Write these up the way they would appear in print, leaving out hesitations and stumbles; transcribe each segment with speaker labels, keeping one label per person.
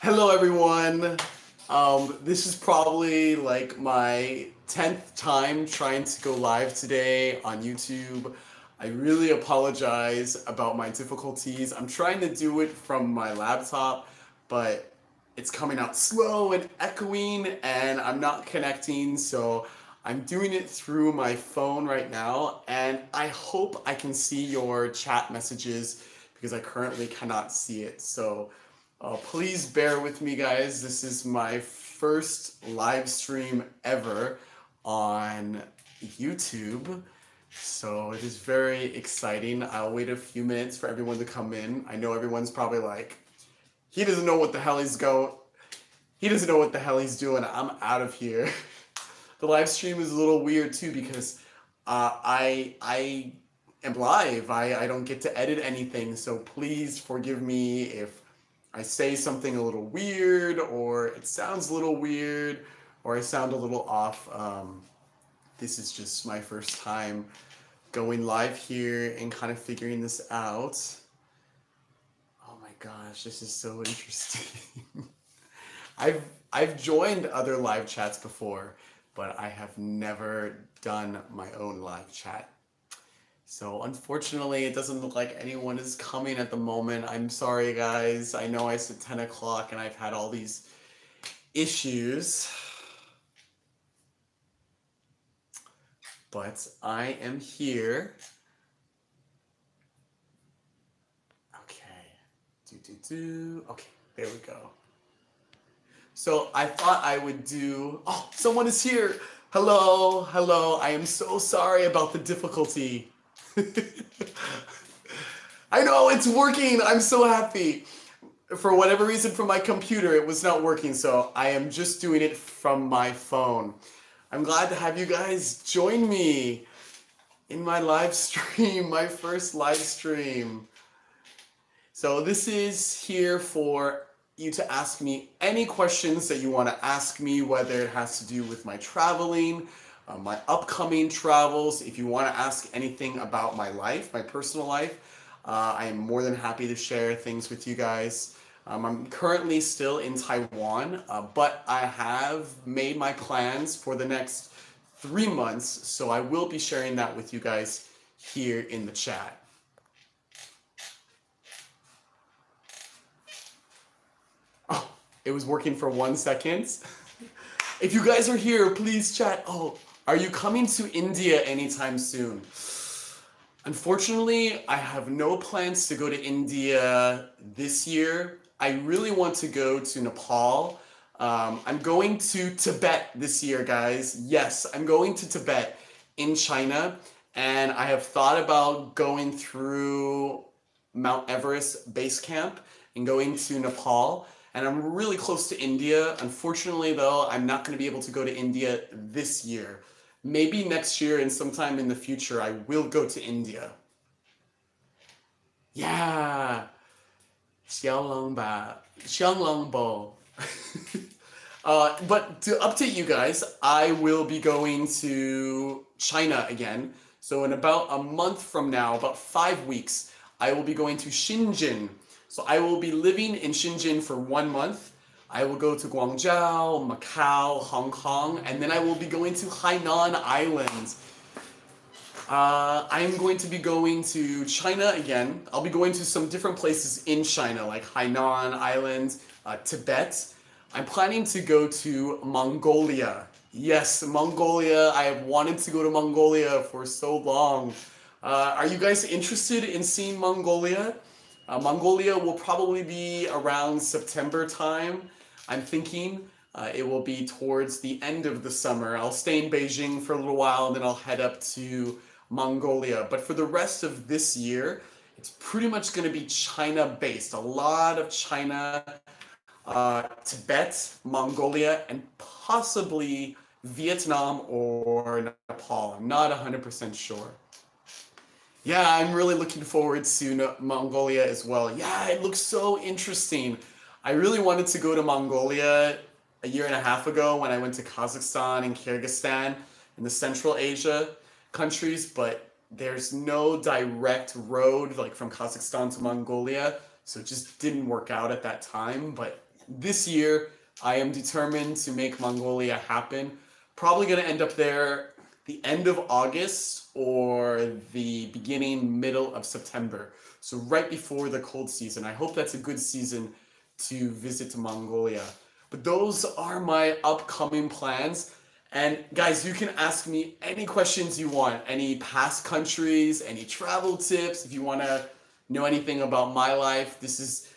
Speaker 1: Hello, everyone. This is probably like my 10th time trying to go live today on YouTube. I really apologize about my difficulties. I'm trying to do it from my laptop, but it's coming out slow and echoing, and I'm not connecting, so I'm doing it through my phone right now, and I hope I can see your chat messages because I currently cannot see it. So please bear with me, guys. This is my first live stream ever on YouTube. So it is very exciting. I'll wait a few minutes for everyone to come in. I know everyone's probably like, he doesn't know what the hell he's doing. I'm out of here. The live stream is a little weird too because I am live. I don't get to edit anything. So please forgive me if I say something a little weird, or it sounds a little weird, or I sound a little off. This is just my first time going live here and kind of figuring this out. Oh my gosh, this is so interesting. I've joined other live chats before, but I have never done my own live chat. So unfortunately, it doesn't look like anyone is coming at the moment. I'm sorry, guys. I know I said 10 o'clock and I've had all these issues. But I am here. Okay. Okay, there we go. So I thought I would do... Oh, someone is here. Hello, hello. I am so sorry about the difficulty. I know it's working. I'm so happy. For whatever reason, from my computer, it was not working. So I am just doing it from my phone. I'm glad to have you guys join me in my live stream, my first live stream. So this is here for you to ask me any questions that you want to ask me, whether it has to do with my traveling, my upcoming travels. If you want to ask anything about my life, my personal life, I am more than happy to share things with you guys. I'm currently still in Taiwan, but I have made my plans for the next 3 months, so I will be sharing that with you guys here in the chat. Oh, it was working for 1 second. If you guys are here, please chat. Oh, are you coming to India anytime soon? Unfortunately, I have no plans to go to India this year. I really want to go to Nepal. I'm going to Tibet this year, guys. Yes, I'm going to Tibet in China, and I have thought about going through Mount Everest base camp and going to Nepal. And I'm really close to India. Unfortunately, though, I'm not going to be able to go to India this year. Maybe next year and sometime in the future, I will go to India. Yeah. Xianglangbo. But to update you guys, I will be going to China again. So in about a month from now, about 5 weeks, I will be going to Shenzhen. So I will be living in Shenzhen for 1 month. I will go to Guangzhou, Macau, Hong Kong, and then I will be going to Hainan Island. I'm going to be going to China again. I'll be going to some different places in China, like Hainan Island, Tibet. I'm planning to go to Mongolia. Yes, Mongolia. I have wanted to go to Mongolia for so long. Are you guys interested in seeing Mongolia? Mongolia will probably be around September time. I'm thinking it will be towards the end of the summer. I'll stay in Beijing for a little while and then I'll head up to Mongolia. But for the rest of this year, it's pretty much going to be China based. A lot of China, Tibet, Mongolia, and possibly Vietnam or Nepal. I'm not 100% sure. Yeah, I'm really looking forward to Mongolia as well. Yeah, it looks so interesting. I really wanted to go to Mongolia a year and a half ago when I went to Kazakhstan and Kyrgyzstan in the Central Asia countries, but there's no direct road like from Kazakhstan to Mongolia. so it just didn't work out at that time. But this year, I am determined to make Mongolia happen. Probably going to end up there the end of August or the middle of September. So right before the cold season. I hope that's a good season to visit Mongolia. But those are my upcoming plans. And guys, you can ask me any questions you want, any past countries, any travel tips. If you want to know anything about my life, this is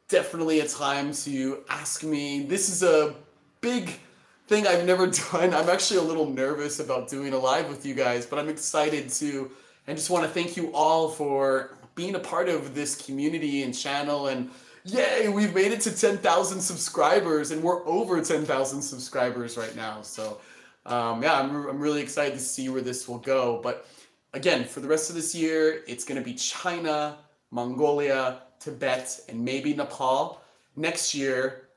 Speaker 1: definitely a time to ask me. This is a big thing I've never done. I'm actually a little nervous about doing a live with you guys, but I'm excited to, and just want to thank you all for being a part of this community and channel. And yay, we've made it to 10,000 subscribers, and we're over 10,000 subscribers right now. So yeah, I'm really excited to see where this will go. But again, for the rest of this year, it's going to be China, Mongolia, Tibet, and maybe Nepal. Next year,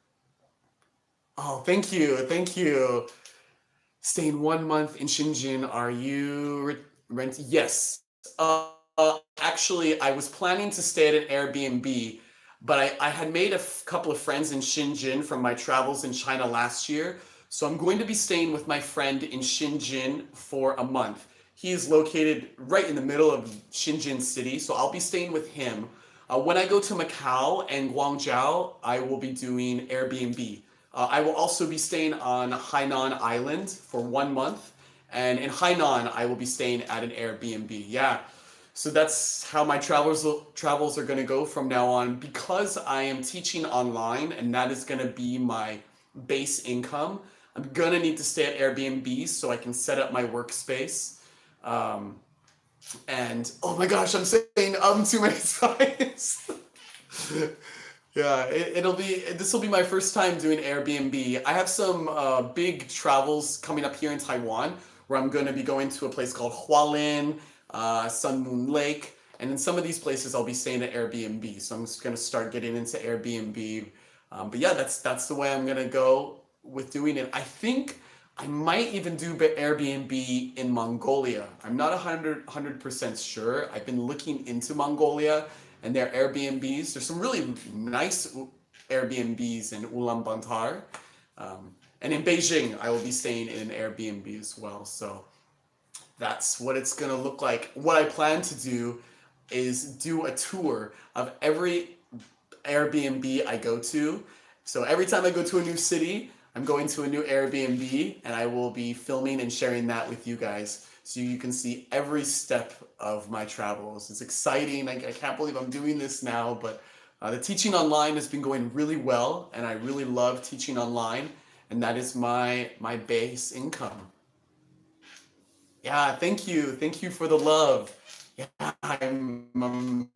Speaker 1: oh, thank you. Staying 1 month in Shenzhen. Are you renting? Yes. Actually, I was planning to stay at an Airbnb, but I had made a couple of friends in Shenzhen from my travels in China last year. So I'm going to be staying with my friend in Shenzhen for a month. He is located right in the middle of Shenzhen city, so I'll be staying with him. When I go to Macau and Guangzhou, I will be doing Airbnb. I will also be staying on Hainan Island for 1 month. And in Hainan, I will be staying at an Airbnb. Yeah, so that's how my travels are going to go from now on. Because I am teaching online and that is going to be my base income, I'm going to need to stay at Airbnb so I can set up my workspace. And oh my gosh, I'm saying too many times. Yeah, this will be my first time doing Airbnb. I have some big travels coming up here in Taiwan, where I'm going to be going to a place called Hualien, Sun Moon Lake, and in some of these places I'll be staying at Airbnb. So I'm just going to start getting into Airbnb. But yeah, that's the way I'm going to go with doing it. I think I might even do Airbnb in Mongolia. I'm not 100% sure. I've been looking into Mongolia and their Airbnbs. There's some really nice Airbnbs in Ulaanbaatar. And in Beijing, I will be staying in an Airbnb as well. So that's what it's going to look like. What I plan to do is do a tour of every Airbnb I go to. So every time I go to a new city, I'm going to a new Airbnb, and I will be filming and sharing that with you guys so you can see every step of my travels. It's exciting. I can't believe I'm doing this now, but the teaching online has been going really well, and I really love teaching online, and that is my base income. Yeah, thank you. Thank you for the love. Yeah, I'm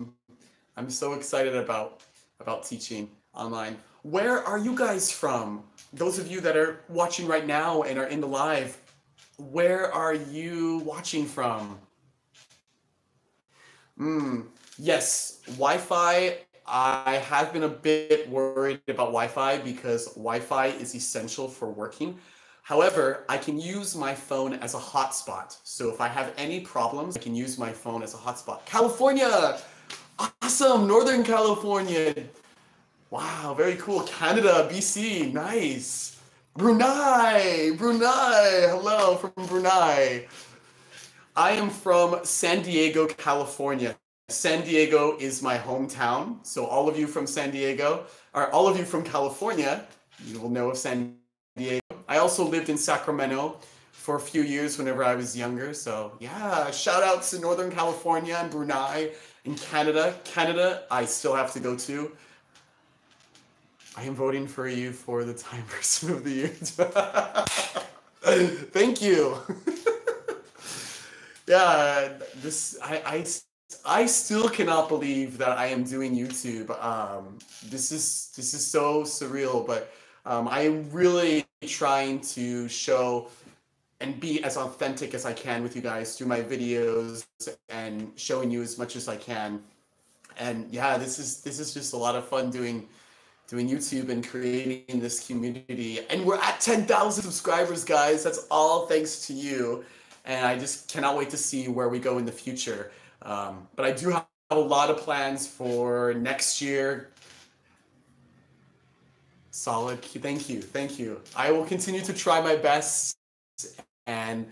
Speaker 1: so excited about teaching online. Where are you guys from? Those of you that are watching right now and are in the live, where are you watching from? Yes, Wi-Fi. I have been a bit worried about Wi-Fi because Wi-Fi is essential for working. However, I can use my phone as a hotspot. So if I have any problems, I can use my phone as a hotspot. California! Awesome! Northern California! Wow, very cool. Canada, BC, nice. Brunei, hello from Brunei. I am from San Diego, California. San Diego is my hometown. So all of you from San Diego, or all of you from California, you will know of San Diego. I also lived in Sacramento for a few years whenever I was younger. So yeah, shout out to Northern California and Brunei and Canada. Canada, I still have to go to. I am voting for you for the Time Person of the Year. Thank you. Yeah, I still cannot believe that I am doing YouTube. This is so surreal, but I am really trying to show and be as authentic as I can with you guys through my videos and showing you as much as I can. And yeah, this is just a lot of fun doing YouTube and creating this community. And we're at 10,000 subscribers, guys. That's all thanks to you. And I just cannot wait to see where we go in the future. But I do have a lot of plans for next year. Solid. Thank you. Thank you. I will continue to try my best and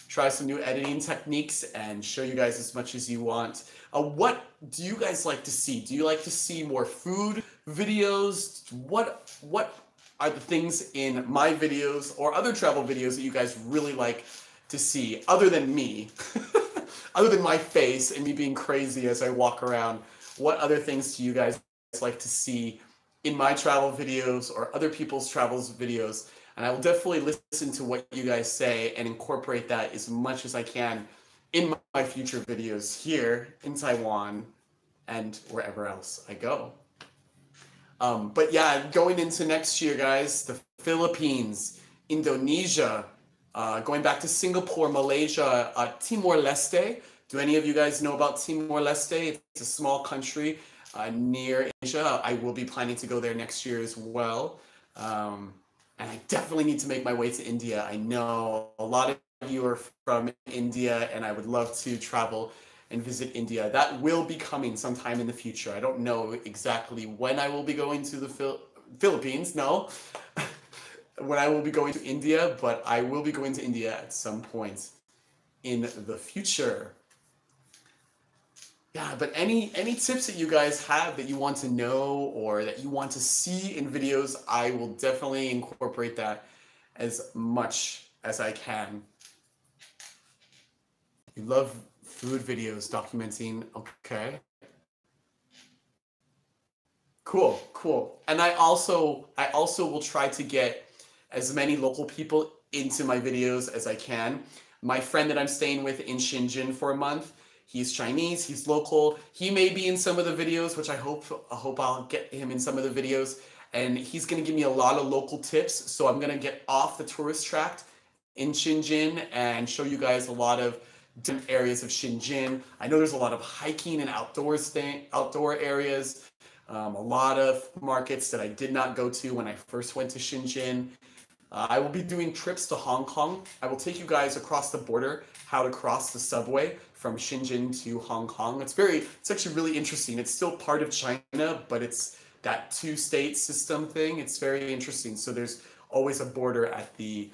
Speaker 1: try some new editing techniques and show you guys as much as you want. What do you guys like to see? Do you like to see more food videos? What are the things in my videos or other travel videos that you guys really like to see, other than me? Other than my face and me being crazy as I walk around, what other things do you guys like to see in my travel videos or other people's travels videos? And I will definitely listen to what you guys say and incorporate that as much as I can in my future videos here in Taiwan and wherever else I go. But yeah, going into next year, guys, the Philippines, Indonesia, going back to Singapore, Malaysia, Timor-Leste. Do any of you guys know about Timor-Leste? It's a small country near Asia. I will be planning to go there next year as well. And I definitely need to make my way to India. I know a lot of you are from India, and I would love to travel and visit India. That will be coming sometime in the future. I don't know exactly when I will be going to the Philippines, no. When I will be going to India, but I will be going to India at some point in the future. Yeah, but any tips that you guys have that you want to know or that you want to see in videos, I will definitely incorporate that as much as I can. You love food videos, documenting, okay. Cool, cool. And I also will try to get as many local people into my videos as I can. My friend that I'm staying with in Shenzhen for a month, he's Chinese, he's local. He may be in some of the videos, which I hope I'll get him in some of the videos. And he's gonna give me a lot of local tips. So I'm gonna get off the tourist tract in Shenzhen and show you guys a lot of different areas of Shenzhen. I know there's a lot of hiking and outdoor areas. A lot of markets that I did not go to when I first went to Shenzhen. I will be doing trips to Hong Kong. I will take you guys across the border, how to cross the subway from Shenzhen to Hong Kong. It's actually really interesting. It's still part of China, but it's that two-state system thing. It's very interesting. So there's always a border at the,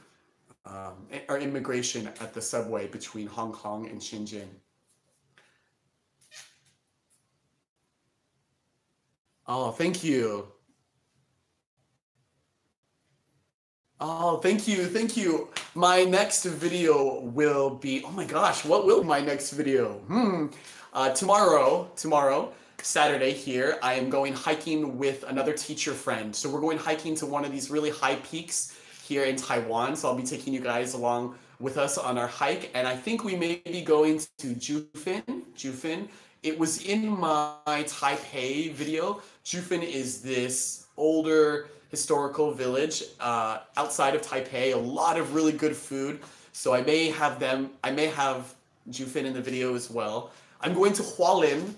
Speaker 1: or immigration at the subway between Hong Kong and Shenzhen. Oh, thank you. Oh, thank you, thank you. My next video will be, oh my gosh, what will be my next video? Tomorrow, Saturday here, I am going hiking with another teacher friend. So we're going hiking to one of these really high peaks here in Taiwan. So I'll be taking you guys along with us on our hike. And I think we may be going to Jufin. It was in my Taipei video. Jufin is this older historical village outside of Taipei, a lot of really good food. So I may have Jufin in the video as well. I'm going to Hualien.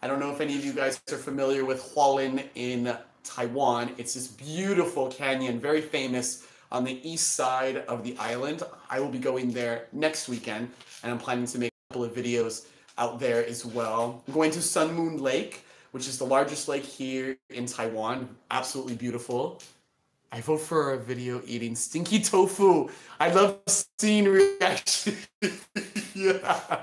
Speaker 1: I don't know if any of you guys are familiar with Hualien in Taiwan. It's this beautiful canyon, very famous on the east side of the island. I will be going there next weekend, and I'm planning to make a couple of videos out there as well. I'm going to Sun Moon Lake, which is the largest lake here in Taiwan. Absolutely beautiful. I vote for a video eating stinky tofu. I love seeing reaction. Yeah.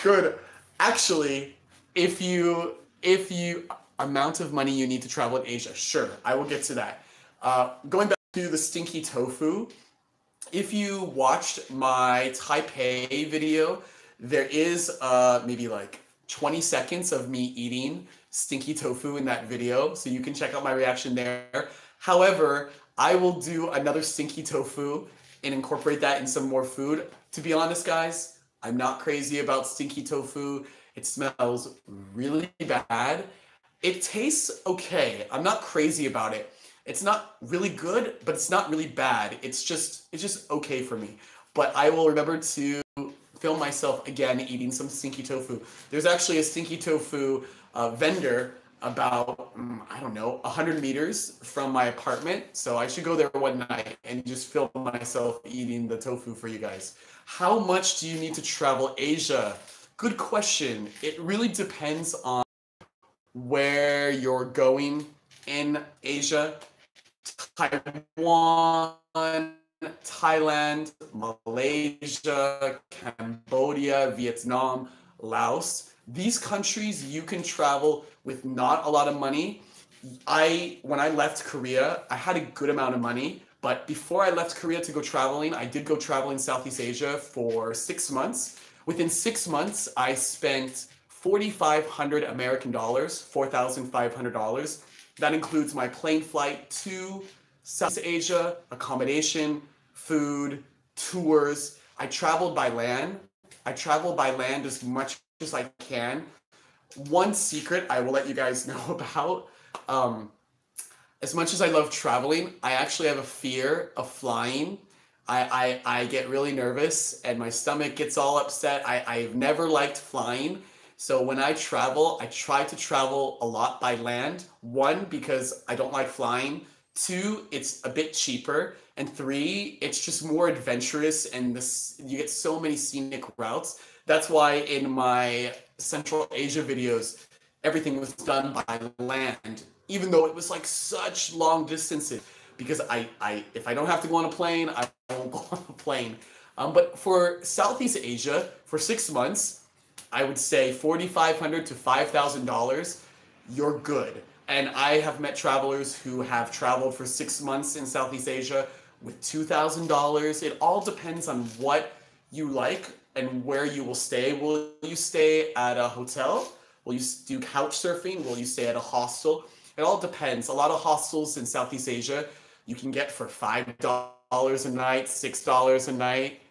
Speaker 1: Good. Actually, if you amount of money you need to travel in Asia, sure, I will get to that. Going back to the stinky tofu, if you watched my Taipei video, there is maybe like 20 seconds of me eating stinky tofu in that video, so you can check out my reaction there. However, I will do another stinky tofu and incorporate that in some more food. To be honest, guys, I'm not crazy about stinky tofu. It smells really bad. It tastes okay. I'm not crazy about it. It's not really good, but it's not really bad. It's just okay for me. But I will remember to film myself again eating some stinky tofu. There's actually a stinky tofu vendor about, I don't know, 100 meters from my apartment. So I should go there one night and just film myself eating the tofu for you guys. How much do you need to travel Asia Good question. It really depends on where you're going in Asia. Taiwan, Thailand, Malaysia, Cambodia, Vietnam, Laos. These countries you can travel with not a lot of money. When I left Korea, I had a good amount of money, but before I left Korea to go traveling, I did go traveling Southeast Asia for 6 months. Within 6 months, I spent 4,500 American dollars, $4,500. That includes my plane flight to Southeast Asia, accommodation, food, tours. I traveled by land. I travel by land as much as I can. One secret I will let you guys know about. As much as I love traveling, I actually have a fear of flying. I get really nervous and my stomach gets all upset. I've never liked flying. So when I travel, I try to travel a lot by land. One, because I don't like flying. Two, it's a bit cheaper. And three, it's just more adventurous and you get so many scenic routes. That's why in my Central Asia videos, everything was done by land, even though it was like such long distances. Because if I don't have to go on a plane, I won't go on a plane. But for Southeast Asia, for 6 months, I would say $4,500 to $5,000, you're good. And I have met travelers who have traveled for 6 months in Southeast Asia with $2,000. It all depends on what you like and where you will stay. Will you stay at a hotel? Will you do couch surfing? Will you stay at a hostel? It all depends. A lot of hostels in Southeast Asia you can get for $5 a night, $6 a night.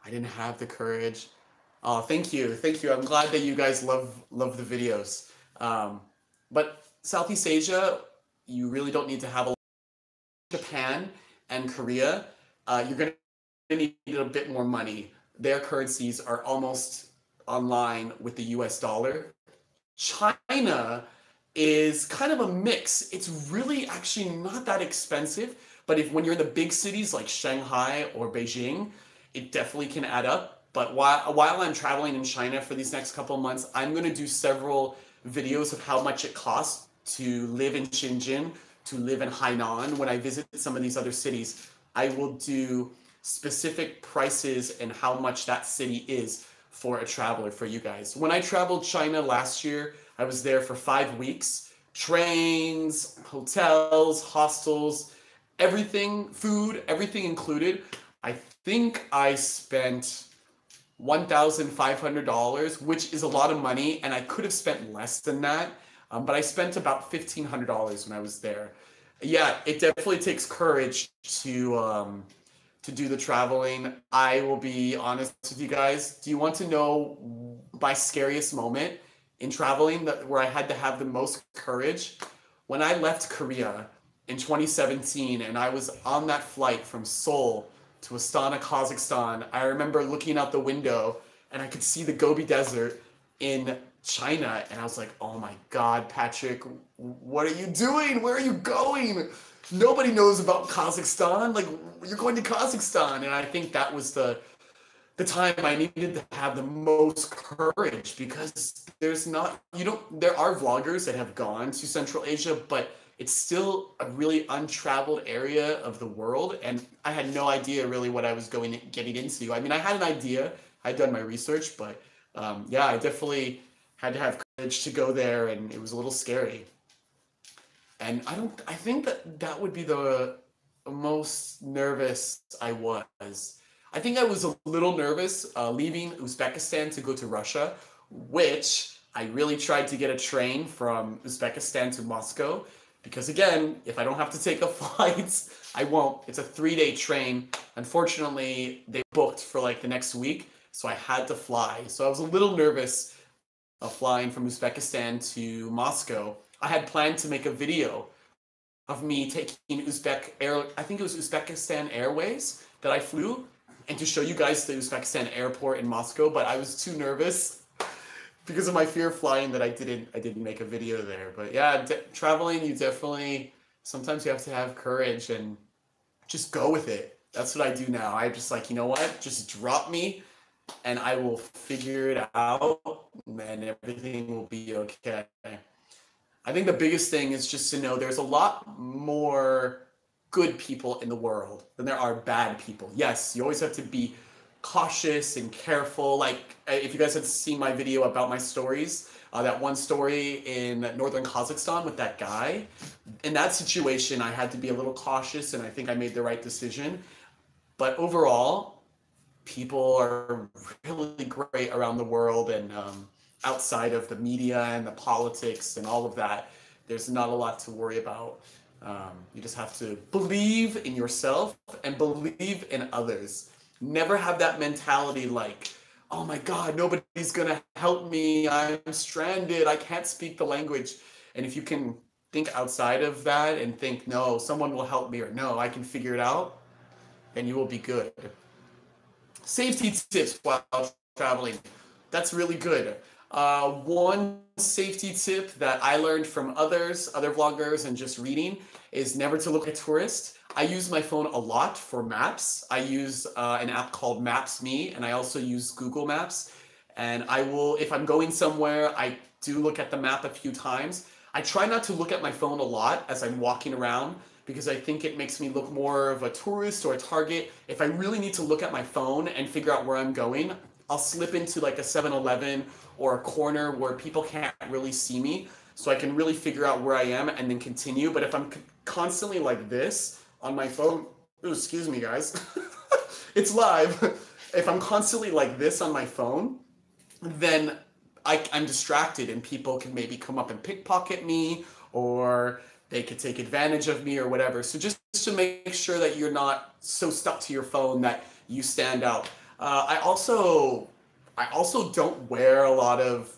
Speaker 1: I didn't have the courage. Oh, thank you. Thank you. I'm glad that you guys love the videos. But Southeast Asia, you really don't need to have a lot. Japan and Korea, you're going to need a bit more money. Their currencies are almost online with the US dollar. China is kind of a mix. It's really actually not that expensive, but when you're in the big cities like Shanghai or Beijing, it definitely can add up. But while I'm traveling in China for these next couple of months, I'm going to do several videos of how much it costs to live in Shenzhen, to live in Hainan. When I visit some of these other cities, I will do specific prices and how much that city is for a traveler for you guys. When I traveled China last year, I was there for 5 weeks. Trains, hotels, hostels, everything, food, everything included. I think I spent $1,500, which is a lot of money, and I could have spent less than that, but I spent about $1,500 when I was there. Yeah, it definitely takes courage to do the traveling. I will be honest with you guys. Do you want to know my scariest moment in traveling, where I had to have the most courage? When I left Korea in 2017 and I was on that flight from Seoul to Astana, Kazakhstan, I remember looking out the window and I could see the Gobi Desert in China, and I was like, oh my God, Patrick, what are you doing? Where are you going? Nobody knows about Kazakhstan. Like, you're going to Kazakhstan. And I think that was the time I needed to have the most courage, because there are vloggers that have gone to Central Asia, but it's still a really untraveled area of the world. And I had no idea really what I was getting into. I mean, I had an idea, I'd done my research, but yeah, I definitely had to have courage to go there, and it was a little scary. And I think that would be the most nervous I was. I think I was a little nervous leaving Uzbekistan to go to Russia, which I really tried to get a train from Uzbekistan to Moscow, because again, if I don't have to take a flight, I won't. It's a 3-day train. Unfortunately, they booked for like the next week, so I had to fly. So I was a little nervous of flying from Uzbekistan to Moscow. I had planned to make a video of me taking I think it was Uzbekistan Airways that I flew, and to show you guys the Uzbekistan airport in Moscow, but I was too nervous because of my fear of flying that I didn't make a video there. But yeah, traveling, sometimes you have to have courage and just go with it. That's what I do now. I just like, you know what? Just drop me and I will figure it out, and everything will be okay. I think the biggest thing is just to know there's a lot more good people in the world than there are bad people. Yes, you always have to be cautious and careful. Like if you guys had seen my video about my stories, that one story in northern Kazakhstan with that guy, in that situation, I had to be a little cautious, and I think I made the right decision. But overall, people are really great around the world, and outside of the media and the politics and all of that, there's not a lot to worry about. You just have to believe in yourself and believe in others. Never have that mentality like, oh my God, nobody's gonna help me. I'm stranded. I can't speak the language. And if you can think outside of that and think, no, someone will help me, or no, I can figure it out, then you will be good. Safety tips while traveling. That's really good. One safety tip that I learned from other vloggers, and just reading, is never to look at tourists. I use my phone a lot for maps. I use an app called Maps Me, and I also use Google Maps. And I will, if I'm going somewhere, I do look at the map a few times. I try not to look at my phone a lot as I'm walking around, because I think it makes me look more of a tourist or a target. If I really need to look at my phone and figure out where I'm going, I'll slip into like a 7-Eleven or a corner where people can't really see me, so I can really figure out where I am and then continue. But if I'm constantly like this on my phone, ooh, excuse me guys, it's live. If I'm constantly like this on my phone, then I'm distracted, and people can maybe come up and pickpocket me, or they could take advantage of me or whatever. So just to make sure that you're not so stuck to your phone that you stand out. I also don't wear a lot of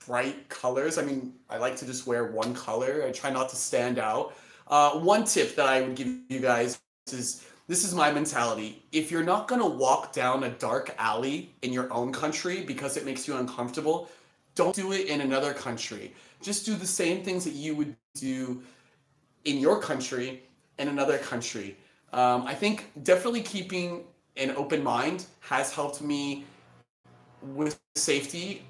Speaker 1: bright colors. I mean, I like to just wear one color. I try not to stand out. One tip that I would give you guys is, this is my mentality. If you're not gonna walk down a dark alley in your own country because it makes you uncomfortable, don't do it in another country. Just do the same things that you would do in your country in another country. I think definitely keeping an open mind has helped me with safety,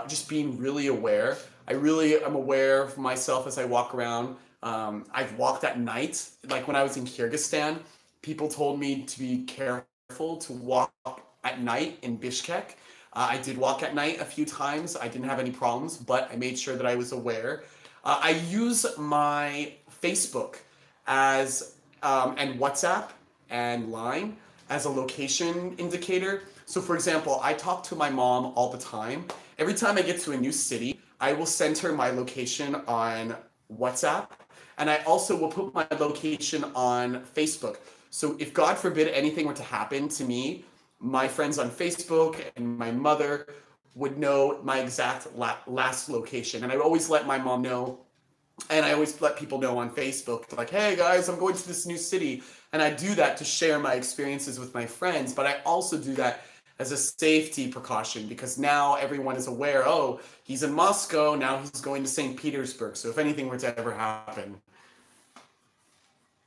Speaker 1: just being really aware. I really am aware of myself as I walk around. I've walked at night. Like when I was in Kyrgyzstan, people told me to be careful to walk at night in Bishkek. I did walk at night a few times. I didn't have any problems, but I made sure that I was aware. I use my Facebook as and WhatsApp and Line as a location indicator. So for example, I talk to my mom all the time. Every time I get to a new city, I will send her my location on WhatsApp, and I also will put my location on Facebook. So if God forbid anything were to happen to me, my friends on Facebook and my mother would know my exact last location. And I would always let my mom know, and I always let people know on Facebook, like, hey guys, I'm going to this new city. And I do that to share my experiences with my friends, but I also do that as a safety precaution, because now everyone is aware, oh, he's in Moscow, now he's going to St. Petersburg. So if anything were to ever happen,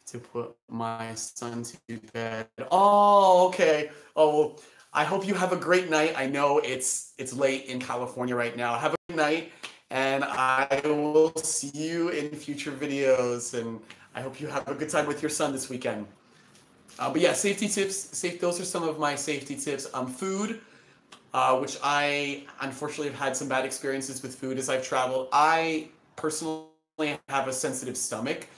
Speaker 1: to put my son to bed. Oh, okay. Oh, well, I hope you have a great night. I know it's late in California right now. Have a good night, and I will see you in future videos, and I hope you have a good time with your son this weekend. But yeah, safety tips. Those are some of my safety tips. Food, which I unfortunately have had some bad experiences with food as I've traveled. I personally have a sensitive stomach,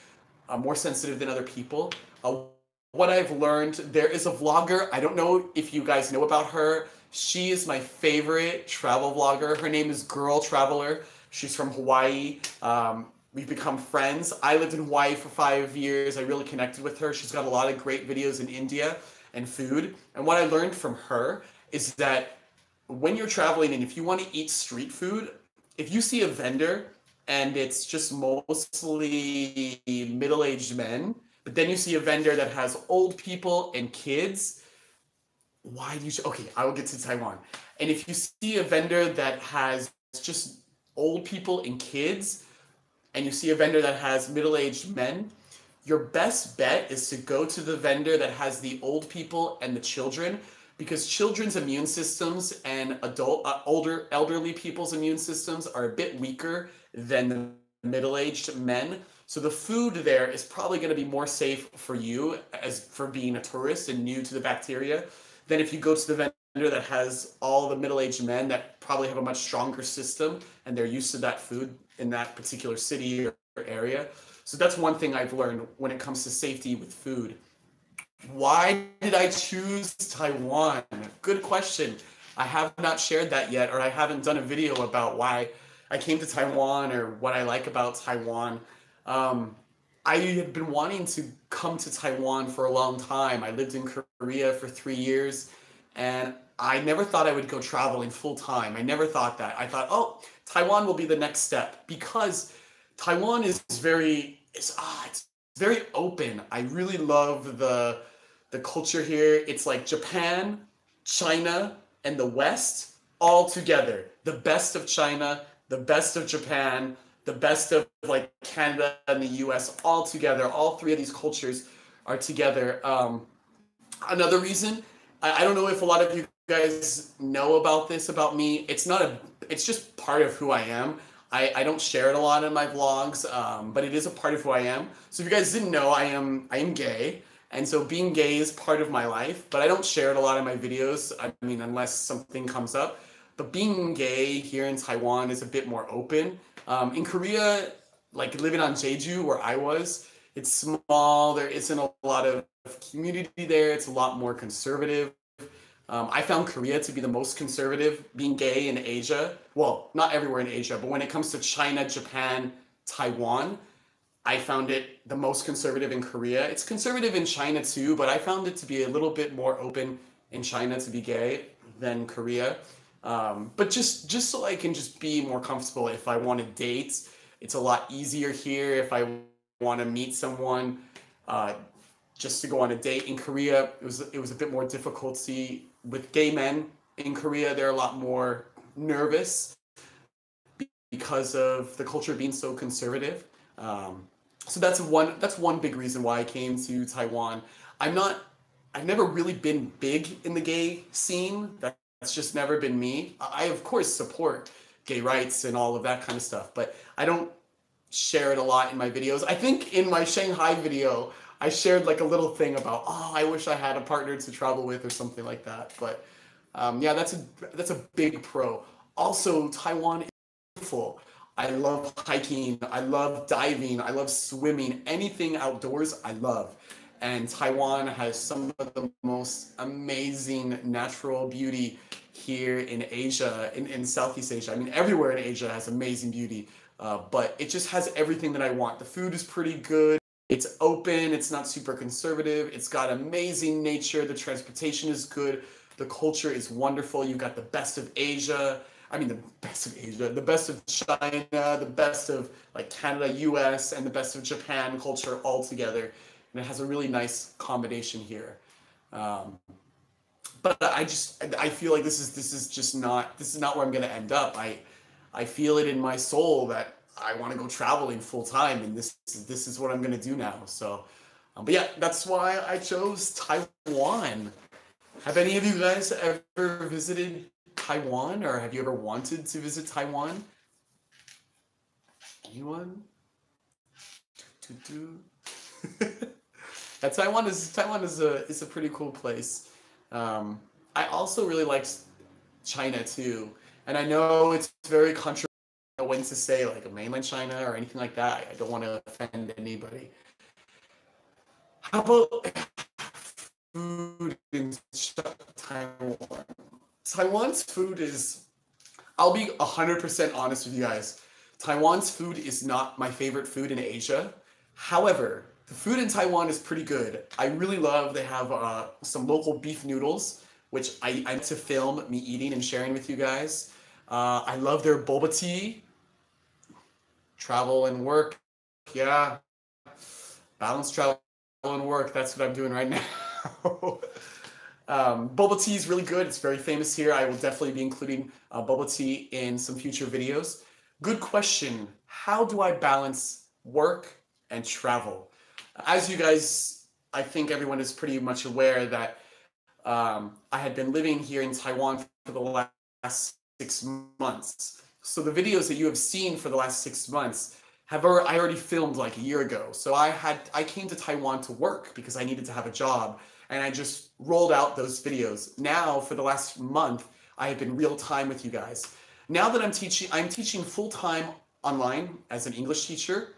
Speaker 1: more sensitive than other people. What I've learned, there is a vlogger, I don't know if you guys know about her. She is my favorite travel vlogger. Her name is Girl Traveler. She's from Hawaii. We've become friends. I lived in Hawaii for 5 years. I really connected with her. She's got a lot of great videos in India and food. And what I learned from her is that when you're traveling and if you want to eat street food, if you see a vendor and it's just mostly middle-aged men, but then you see a vendor that has old people and kids, why do you, okay, I will get to Taiwan. And if you see a vendor that has just old people and kids, and you see a vendor that has middle-aged men, your best bet is to go to the vendor that has the old people and the children, because children's immune systems and elderly people's immune systems are a bit weaker than the middle-aged men. So the food there is probably going to be more safe for you as for being a tourist and new to the bacteria than if you go to the vendor that has all the middle-aged men that probably have a much stronger system and they're used to that food in that particular city or area. So that's one thing I've learned when it comes to safety with food. Why did I choose Taiwan? Good question. I have not shared that yet, or I haven't done a video about why I came to Taiwan or what I like about Taiwan. I had been wanting to come to Taiwan for a long time. I lived in Korea for 3 years, and I never thought I would go traveling full time. I never thought that. I thought, oh, Taiwan will be the next step, because Taiwan is it's very open. I really love the culture here. It's like Japan, China, and the West all together. The best of China, the best of Japan, the best of like Canada and the US all together. All three of these cultures are together. Another reason, I don't know if a lot of you guys know about this about me. It's just part of who I am. I don't share it a lot in my vlogs, but it is a part of who I am. So if you guys didn't know, I am gay. And so being gay is part of my life, but I don't share it a lot in my videos. I mean, unless something comes up. But being gay here in Taiwan is a bit more open. In Korea, like living on Jeju where I was, it's small. There isn't a lot of community there. It's a lot more conservative. I found Korea to be the most conservative, being gay in Asia. Well, not everywhere in Asia, but when it comes to China, Japan, Taiwan, I found it the most conservative in Korea. It's conservative in China too, but I found it to be a little bit more open in China to be gay than Korea. But just so I can just be more comfortable if I want to date, it's a lot easier here. If I want to meet someone, just to go on a date in Korea, it was a bit more difficulty with gay men in Korea. They're a lot more nervous because of the culture being so conservative. So that's one big reason why I came to Taiwan. I've never really been big in the gay scene. That's just never been me. I of course support gay rights and all of that kind of stuff, but I don't share it a lot in my videos. I think in my Shanghai video, I shared like a little thing about, oh, I wish I had a partner to travel with or something like that. But yeah, that's a big pro. Also, Taiwan is beautiful. I love hiking, I love diving, I love swimming, anything outdoors I love. And Taiwan has some of the most amazing natural beauty here in Asia, in Southeast Asia. I mean, everywhere in Asia has amazing beauty, but it just has everything that I want. The food is pretty good. It's open, it's not super conservative, it's got amazing nature, the transportation is good, the culture is wonderful, you've got the best of Asia, the best of China, the best of like Canada, US, and the best of Japan culture all together. And it has a really nice combination here. But I feel like this is not where I'm gonna end up. I feel it in my soul that I want to go traveling full time, and this is what I'm gonna do now. So, but yeah, that's why I chose Taiwan. Have any of you guys ever visited Taiwan, or have you ever wanted to visit Taiwan? Anyone? Taiwan is a pretty cool place. I also really liked China too, and I know it's very controversial when to say like a mainland China or anything like that. I don't want to offend anybody. How about food in Taiwan? Taiwan's food is, I'll be 100% honest with you guys. Taiwan's food is not my favorite food in Asia. However, the food in Taiwan is pretty good. I really love, they have some local beef noodles, which I like to film me eating and sharing with you guys. I love their boba tea. Travel and work, yeah. Balance travel and work, that's what I'm doing right now. Boba tea is really good. It's very famous here. I will definitely be including boba tea in some future videos. Good question. How do I balance work and travel? As you guys, I think everyone is pretty much aware that I had been living here in Taiwan for the last 6 months. So the videos that you have seen for the last 6 months I already filmed like a year ago. So I came to Taiwan to work because I needed to have a job, and I just rolled out those videos. Now for the last month, I have been real time with you guys. Now that I'm teaching full time online as an English teacher.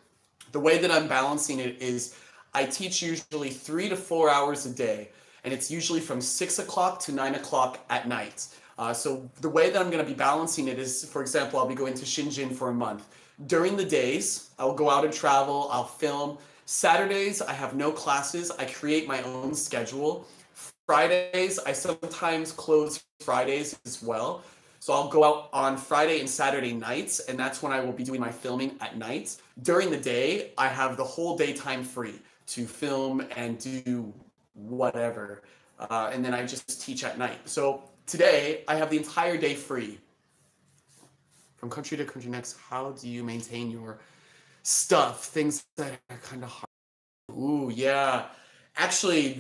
Speaker 1: The way that I'm balancing it is I teach usually 3 to 4 hours a day, and it's usually from 6 o'clock to 9 o'clock at night. So the way that I'm going to be balancing it is, for example, I'll be going to Shenzhen for a month. During the days, I'll go out and travel, I'll film. Saturdays, I have no classes. I create my own schedule. Fridays, I sometimes close Fridays as well. So I'll go out on Friday and Saturday nights, and that's when I will be doing my filming at night. During the day, I have the whole daytime free to film and do whatever. And then I just teach at night. So today, I have the entire day free. From country to country next, how do you maintain your stuff? Things that are kind of hard. Ooh, yeah. Actually,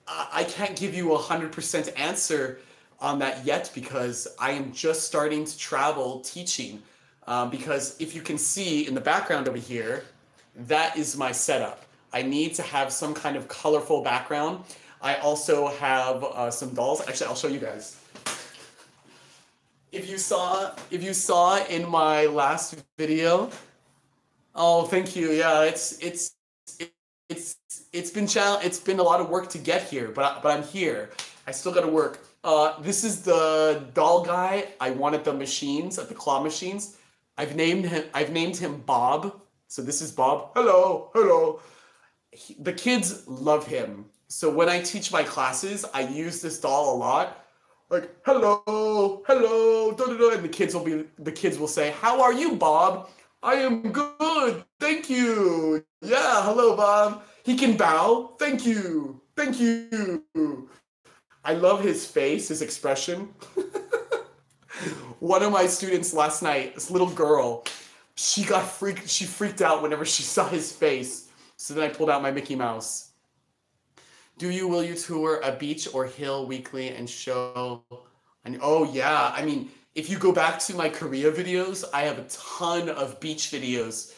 Speaker 1: I can't give you 100% answer on that yet because I am just starting to travel teaching. Because if you can see in the background over here, that is my setup. I need to have some kind of colorful background. I also have some dolls. Actually, I'll show you guys. If you saw in my last video, oh, thank you. Yeah, it's been a lot of work to get here, but I'm here. I still got to work. This is the doll guy. I wanted the machines, the claw machines. I've named him Bob. So this is Bob. Hello, hello. The kids love him. So when I teach my classes, I use this doll a lot. Like, hello, hello, da, da, da. And the kids will say, how are you, Bob? I am good, thank you. Yeah, hello, Bob. He can bow, thank you, thank you. I love his face, his expression. One of my students last night, this little girl, she freaked out whenever she saw his face. So then I pulled out my Mickey Mouse. Will you tour a beach or hill weekly and show? And oh yeah, I mean, if you go back to my Korea videos, I have a ton of beach videos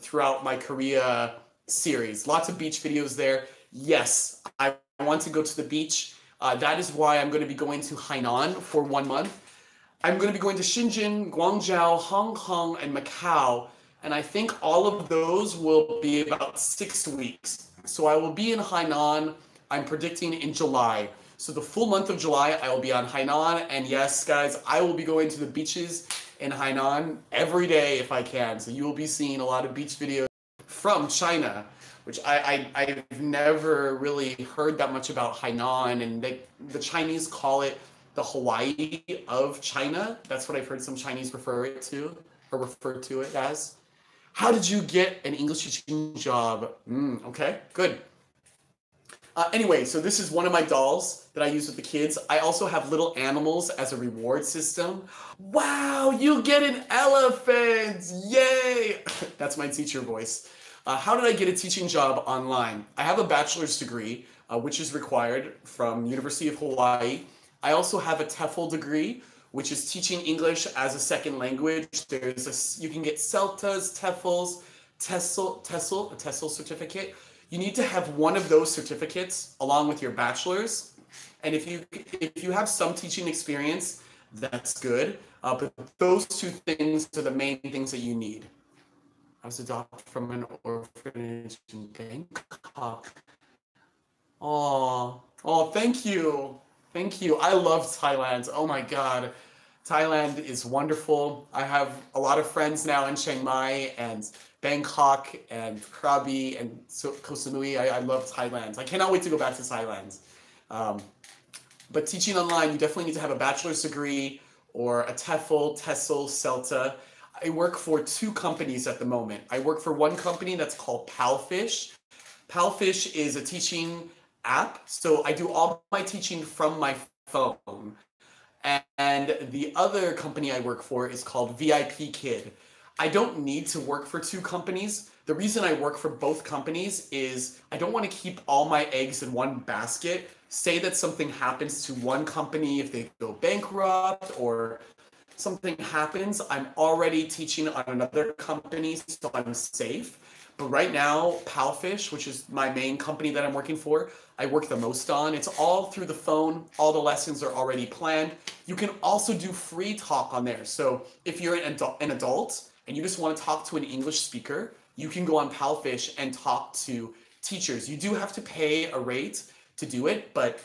Speaker 1: throughout my Korea series. Lots of beach videos there. Yes, I want to go to the beach. That is why I'm going to be going to Hainan for 1 month. I'm going to be going to Shenzhen, Guangzhou, Hong Kong, and Macau. And I think all of those will be about 6 weeks. So I will be in Hainan, I'm predicting in July. So the full month of July, I will be on Hainan. And yes, guys, I will be going to the beaches in Hainan every day if I can. So you will be seeing a lot of beach videos from China, which I've never really heard that much about Hainan. And the Chinese call it the Hawaii of China. That's what I've heard some Chinese refer to it as. How did you get an English teaching job? Okay, good. Anyway, so this is one of my dolls that I use with the kids. I also have little animals as a reward system. Wow, you get an elephant! Yay! That's my teacher voice. How did I get a teaching job online? I have a bachelor's degree, which is required from University of Hawaii. I also have a TEFL degree, which is teaching English as a second language. You can get CELTAs, TEFLs, a TESOL certificate. You need to have one of those certificates along with your bachelor's. And if you have some teaching experience, that's good. But those two things are the main things that you need. I was adopted from an orphanage in Bangkok. Oh, thank you. Thank you. I love Thailand. Oh my God. Thailand is wonderful. I have a lot of friends now in Chiang Mai and Bangkok and Krabi and Koh Samui. I love Thailand. I cannot wait to go back to Thailand. But teaching online, you definitely need to have a bachelor's degree or a TEFL, TESOL, CELTA. I work for 2 companies at the moment. I work for one company that's called Palfish. Palfish is a teaching app. So I do all my teaching from my phone. And the other company I work for is called VIP Kid. I don't need to work for two companies. The reason I work for both companies is I don't want to keep all my eggs in one basket. Say that something happens to one company, if they go bankrupt or something happens, I'm already teaching on another company, so I'm safe. But right now, Palfish, which is my main company that I'm working for, I work the most on. It's all through the phone. All the lessons are already planned. You can also do free talk on there. So if you're an adult and you just want to talk to an English speaker, you can go on Palfish and talk to teachers. You do have to pay a rate to do it, but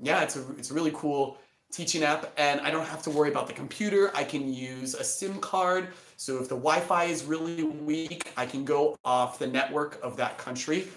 Speaker 1: yeah, it's a really cool teaching app, and I don't have to worry about the computer. I can use a SIM card. So if the Wi-Fi is really weak, I can go off the network of that country.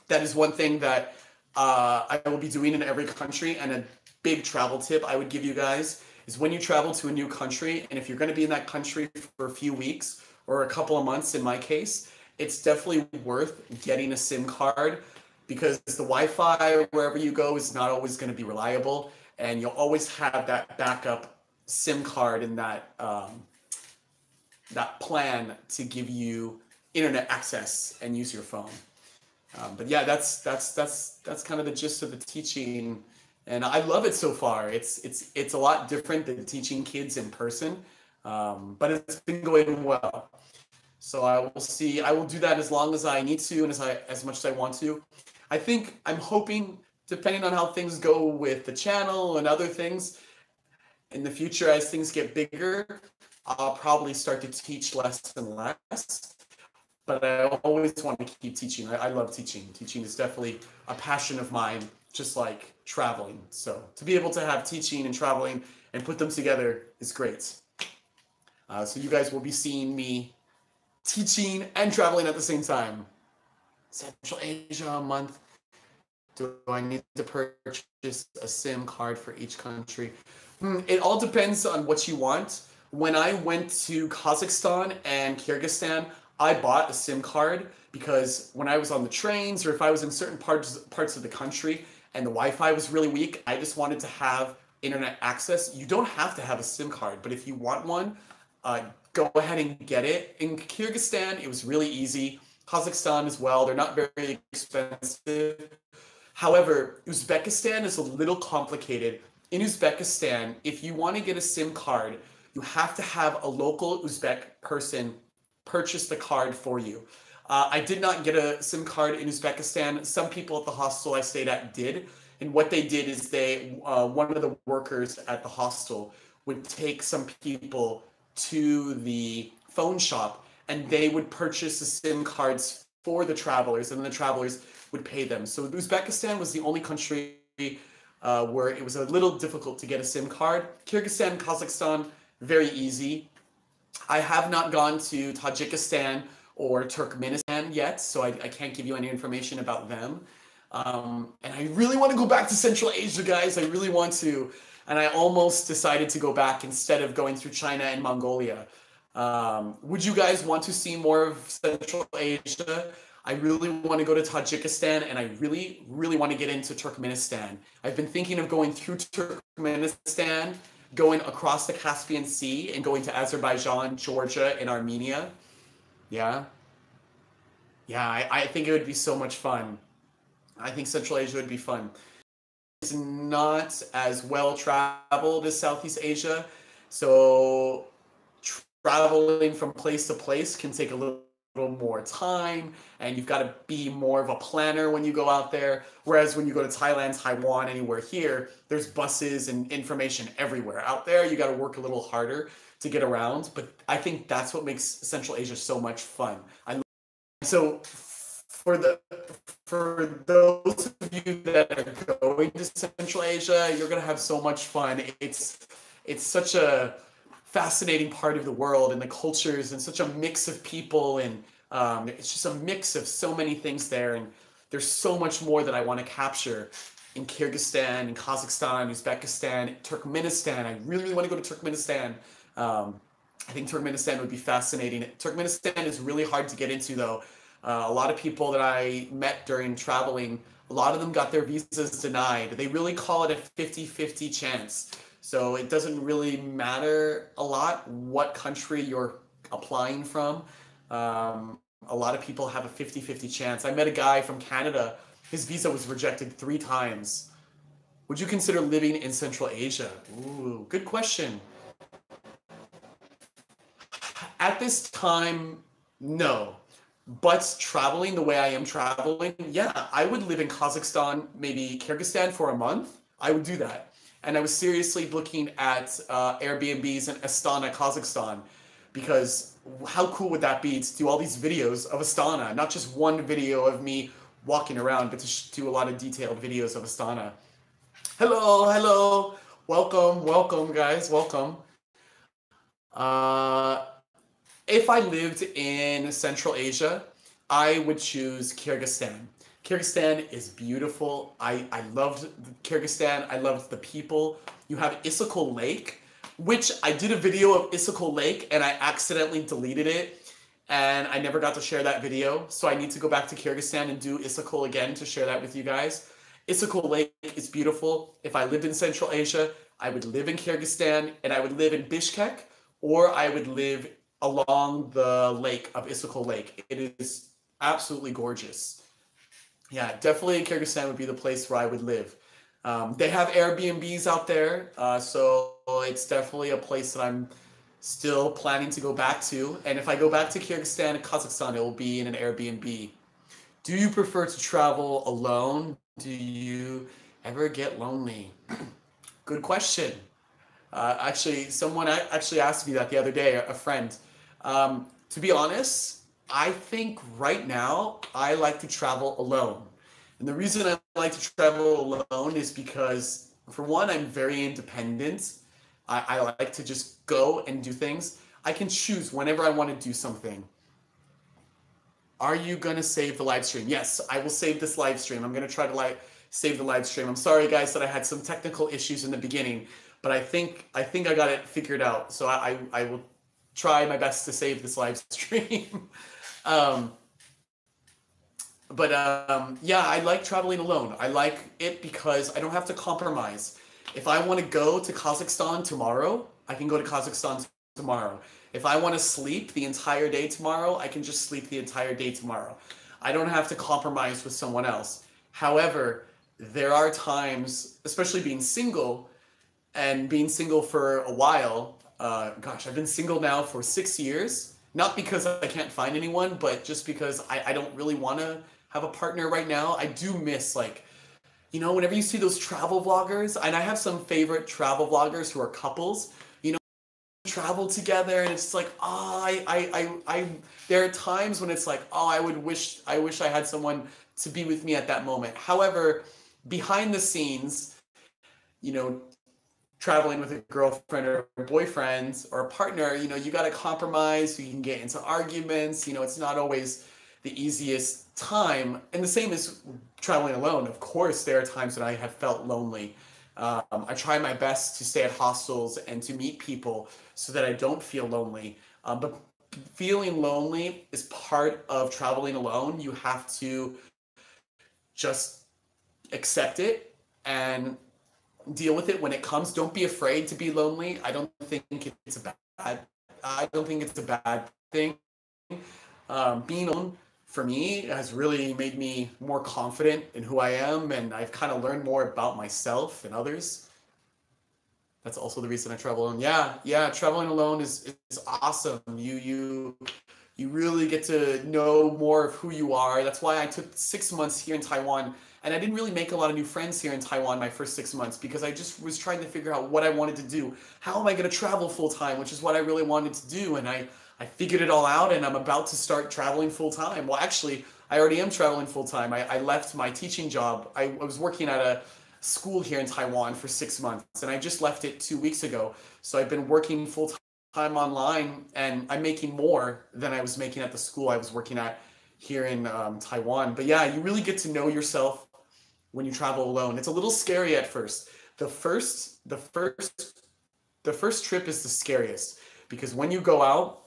Speaker 1: That is one thing that I will be doing in every country. And a big travel tip I would give you guys is when you travel to a new country, and if you're going to be in that country for a few weeks or a couple of months in my case, it's definitely worth getting a SIM card, because the Wi-Fi wherever you go is not always going to be reliable. And you'll always have that backup SIM card in that that plan to give you internet access and use your phone. But yeah, that's kind of the gist of the teaching, and I love it so far. It's a lot different than teaching kids in person, but it's been going well. So I will see. I will do that as long as I need to and as much as I want to. I'm hoping, depending on how things go with the channel and other things in the future, as things get bigger, I'll probably start to teach less and less. But I always want to keep teaching. I love teaching. Teaching is definitely a passion of mine, just like traveling. So to be able to have teaching and traveling and put them together is great. So you guys will be seeing me teaching and traveling at the same time. Central Asia a month. Do I need to purchase a SIM card for each country? It all depends on what you want. When I went to Kazakhstan and Kyrgyzstan, I bought a SIM card because when I was on the trains or if I was in certain parts of the country and the Wi-Fi was really weak, I just wanted to have internet access. You don't have to have a SIM card, but if you want one, go ahead and get it. In Kyrgyzstan, it was really easy. Kazakhstan as well. They're not very expensive. However, Uzbekistan is a little complicated. In Uzbekistan, if you want to get a SIM card, you have to have a local Uzbek person purchase the card for you. I did not get a SIM card in Uzbekistan. Some people at the hostel I stayed at did. And what they did is one of the workers at the hostel would take some people to the phone shop and they would purchase the SIM cards for the travelers, and then the travelers would pay them. So Uzbekistan was the only country where it was a little difficult to get a SIM card. Kyrgyzstan, Kazakhstan, very easy. I have not gone to Tajikistan or Turkmenistan yet, so I can't give you any information about them. And I really want to go back to Central Asia, guys. I really want to. And I almost decided to go back instead of going through China and Mongolia. Would you guys want to see more of Central Asia? I really want to go to Tajikistan, and I really, really want to get into Turkmenistan. I've been thinking of going through Turkmenistan, going across the Caspian Sea, and going to Azerbaijan, Georgia, and Armenia. Yeah. Yeah, I think it would be so much fun. I think Central Asia would be fun. It's not as well traveled as Southeast Asia, so traveling from place to place can take a little more time, and you've got to be more of a planner when you go out there. Whereas when you go to Thailand, Taiwan, anywhere here, there's buses and information everywhere. Out there, you got to work a little harder to get around, but I think that's what makes Central Asia so much fun. So for those of you that are going to Central Asia, you're going to have so much fun. It's such a fascinating part of the world, and the cultures, and such a mix of people, and it's just a mix of so many things there, and there's so much more that I want to capture in Kyrgyzstan, in Kazakhstan, Uzbekistan, Turkmenistan. I really, really want to go to Turkmenistan. I think Turkmenistan would be fascinating. Turkmenistan is really hard to get into, though. A lot of people that I met during traveling, a lot of them got their visas denied. They really call it a 50-50 chance. So it doesn't really matter a lot what country you're applying from. A lot of people have a 50-50 chance. I met a guy from Canada. His visa was rejected 3 times. Would you consider living in Central Asia? Ooh, good question. At this time, no. But traveling the way I am traveling, yeah, I would live in Kazakhstan, maybe Kyrgyzstan for a month. I would do that. And I was seriously looking at Airbnbs in Astana, Kazakhstan, because how cool would that be to do all these videos of Astana, not just one video of me walking around, but to do a lot of detailed videos of Astana. Hello, hello. Welcome, welcome, guys, welcome. If I lived in Central Asia, I would choose Kyrgyzstan. Kyrgyzstan is beautiful. I loved Kyrgyzstan. I loved the people. You have Issyk Lake, which I did a video of Issyk Lake and I accidentally deleted it. And I never got to share that video. So I need to go back to Kyrgyzstan and do Issyk again to share that with you guys. Issyk Lake is beautiful. If I lived in Central Asia, I would live in Kyrgyzstan and I would live in Bishkek, or I would live along the lake of Issyk Lake. It is absolutely gorgeous. Yeah, definitely Kyrgyzstan would be the place where I would live. They have Airbnbs out there, so it's definitely a place that I'm still planning to go back to. And if I go back to Kyrgyzstan and Kazakhstan, it will be in an Airbnb. Do you prefer to travel alone? Do you ever get lonely? Good question. Actually, someone actually asked me that the other day, a friend. To be honest, I think right now I like to travel alone. And the reason I like to travel alone is because, for one, I'm very independent. I like to just go and do things. I can choose whenever I want to do something. Are you going to save the live stream? Yes, I will save this live stream. I'm going to try to save the live stream. I'm sorry, guys, that I had some technical issues in the beginning, but I think I got it figured out. So I will try my best to save this live stream. Yeah, I like traveling alone. I like it because I don't have to compromise. If I want to go to Kazakhstan tomorrow, I can go to Kazakhstan tomorrow. If I want to sleep the entire day tomorrow, I can just sleep the entire day tomorrow. I don't have to compromise with someone else. However, there are times, especially being single, and being single for a while, gosh, I've been single now for 6 years. Not because I can't find anyone, but just because I don't really want to have a partner right now. I do miss, like, you know, whenever you see those travel vloggers, and I have some favorite travel vloggers who are couples, you know, travel together, and it's like, there are times when it's like, I wish I had someone to be with me at that moment. However, behind the scenes, you know, traveling with a girlfriend or a boyfriend or a partner, you know, you got to compromise, you can get into arguments, you know, it's not always the easiest time. And the same as traveling alone. Of course, there are times when I have felt lonely. I try my best to stay at hostels and to meet people so that I don't feel lonely. But feeling lonely is part of traveling alone. You have to just accept it and deal with it when it comes. Don't be afraid to be lonely. I don't think it's a bad thing. Being alone for me has really made me more confident in who I am, and I've kind of learned more about myself and others. That's also the reason I travel alone. Yeah, traveling alone is awesome. You really get to know more of who you are. That's why I took 6 months here in Taiwan, and I didn't really make a lot of new friends here in Taiwan my first 6 months because I just was trying to figure out what I wanted to do. How am I going to travel full time, which is what I really wanted to do, and I figured it all out, and I'm about to start traveling full time. Well, actually, I already am traveling full time. I left my teaching job. I was working at a school here in Taiwan for 6 months, and I just left it 2 weeks ago. So I've been working full time online, and I'm making more than I was making at the school I was working at here in Taiwan. But yeah, you really get to know yourself when you travel alone. It's a little scary at first. The first trip is the scariest, because when you go out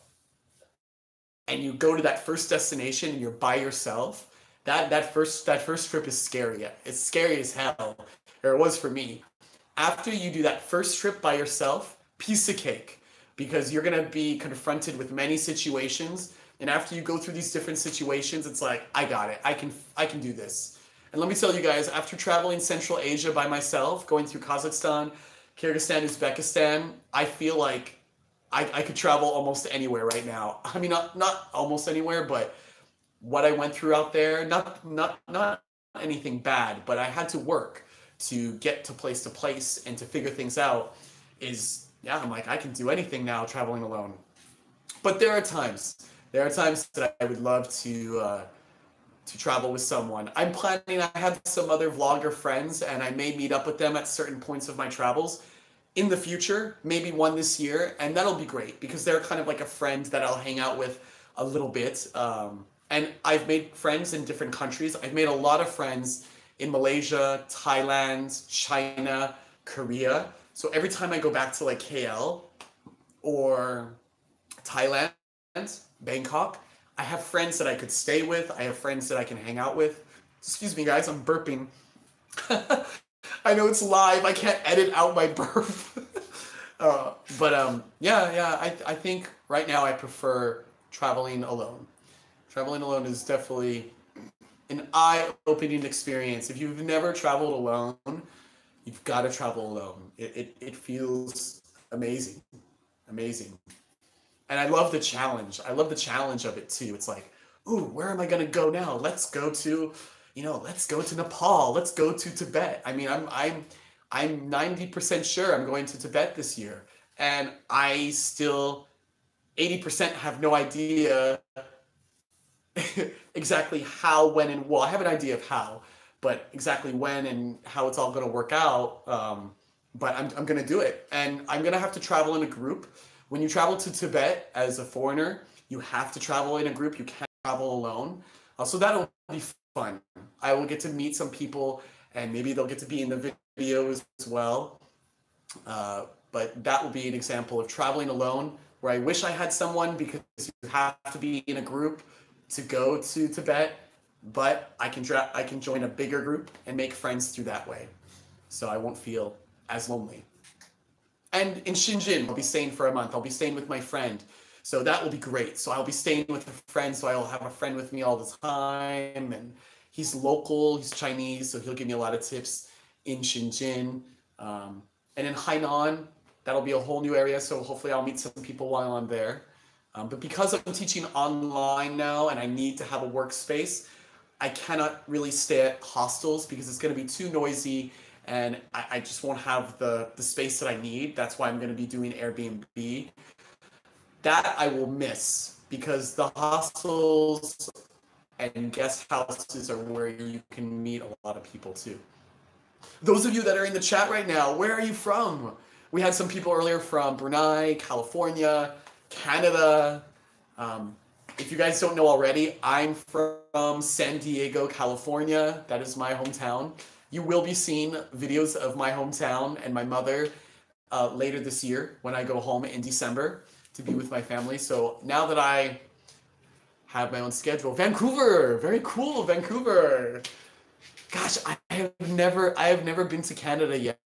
Speaker 1: and you go to that first destination and you're by yourself, that first trip is scary. It's scary as hell, or it was for me. After you do that first trip by yourself, piece of cake. because you're going to be confronted with many situations. And after you go through these different situations, it's like, I got it. I can do this. And let me tell you guys, after traveling Central Asia by myself, going through Kazakhstan, Kyrgyzstan, Uzbekistan, I feel like I could travel almost anywhere right now. I mean, not almost anywhere, but what I went through out there, not anything bad, but I had to work to get to place and to figure things out is, yeah, I'm like, I can do anything now traveling alone. But there are times that I would love to travel with someone. I'm planning, I have some other vlogger friends and I may meet up with them at certain points of my travels in the future, maybe one this year, and that'll be great because they're kind of like a friend that I'll hang out with a little bit. And I've made friends in different countries. I've made a lot of friends in Malaysia, Thailand, China, Korea. So every time I go back to like KL or Thailand, Bangkok, I have friends that I could stay with. I have friends that I can hang out with. Excuse me, guys, I'm burping. I know it's live. I can't edit out my burp. Yeah, I think right now I prefer traveling alone. Traveling alone is definitely an eye-opening experience. If you've never traveled alone, you've got to travel alone. It feels amazing. Amazing. And I love the challenge. I love the challenge of it too. It's like, ooh, where am I going to go now? Let's go to Nepal. Let's go to Tibet. I mean, I'm 90% sure I'm going to Tibet this year. And I still 80% have no idea exactly how, when, and well, I have an idea of how, but exactly when and how it's all going to work out. But I'm going to do it. And I'm going to have to travel in a group. When you travel to Tibet as a foreigner, you have to travel in a group. You can't travel alone. So that'll be fun. I will get to meet some people and maybe they'll get to be in the videos as well. But that will be an example of traveling alone where I wish I had someone because you have to be in a group to go to Tibet, but I can join a bigger group and make friends through that way. So I won't feel as lonely. And in Shenzhen, I'll be staying for a month. I'll be staying with my friend. So that will be great. So I'll be staying with a friend. So I'll have a friend with me all the time. And he's local, he's Chinese. So he'll give me a lot of tips in Shenzhen. And in Hainan, that'll be a whole new area. So hopefully I'll meet some people while I'm there. But because I'm teaching online now and I need to have a workspace, I cannot really stay at hostels because it's going to be too noisy and I just won't have the space that I need. That's why I'm going to be doing Airbnb. That I will miss because the hostels and guest houses are where you can meet a lot of people too. Those of you that are in the chat right now, where are you from? We had some people earlier from Brunei, California, Canada. If you guys don't know already, I'm from San Diego, California. That is my hometown. You will be seeing videos of my hometown and my mother later this year when I go home in December to be with my family. So now that I have my own schedule, Vancouver, very cool, Vancouver. Gosh, I have never been to Canada yet.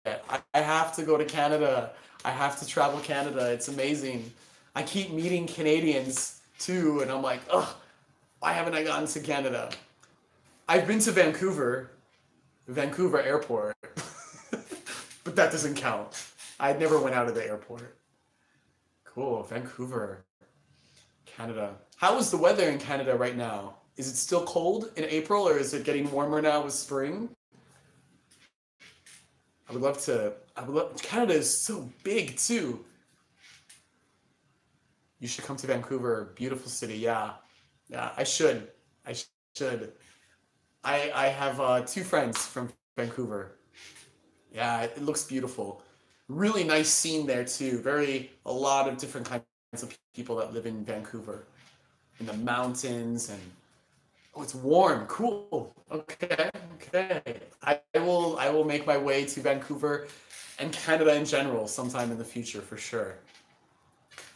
Speaker 1: I have to go to Canada. I have to travel Canada. It's amazing. I keep meeting Canadians too, and I'm like, ugh, why haven't I gotten to Canada? I've been to Vancouver Airport, but that doesn't count. I never went out of the airport. Cool, Vancouver, Canada. How is the weather in Canada right now? Is it still cold in April or is it getting warmer now with spring? I would love, Canada is so big too. You should come to Vancouver, beautiful city, yeah. Yeah, I should. I have 2 friends from Vancouver. Yeah, it looks beautiful. Really nice scene there too. A lot of different kinds of people that live in Vancouver. In the mountains and, oh, it's warm, cool. Okay. I will make my way to Vancouver and Canada in general sometime in the future for sure.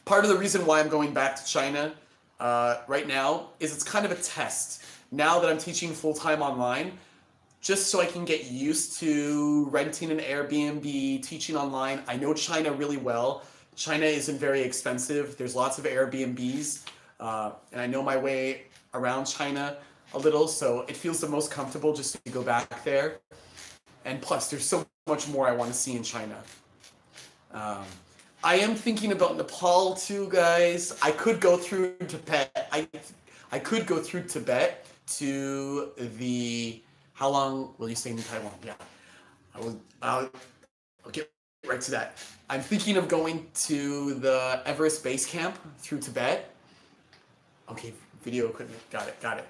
Speaker 1: Part of the reason why I'm going back to China right now is it's kind of a test. Now that I'm teaching full-time online, just so I can get used to renting an Airbnb, teaching online. I know China really well. China isn't very expensive. There's lots of Airbnbs, and I know my way around China a little, so it feels the most comfortable just to go back there. And plus, there's so much more I want to see in China. I am thinking about Nepal too, guys. I could go through Tibet. I could go through Tibet to the. How long will you stay in Taiwan? Yeah, I'll get right to that. I'm thinking of going to the Everest Base Camp through Tibet. Okay, video equipment. Got it.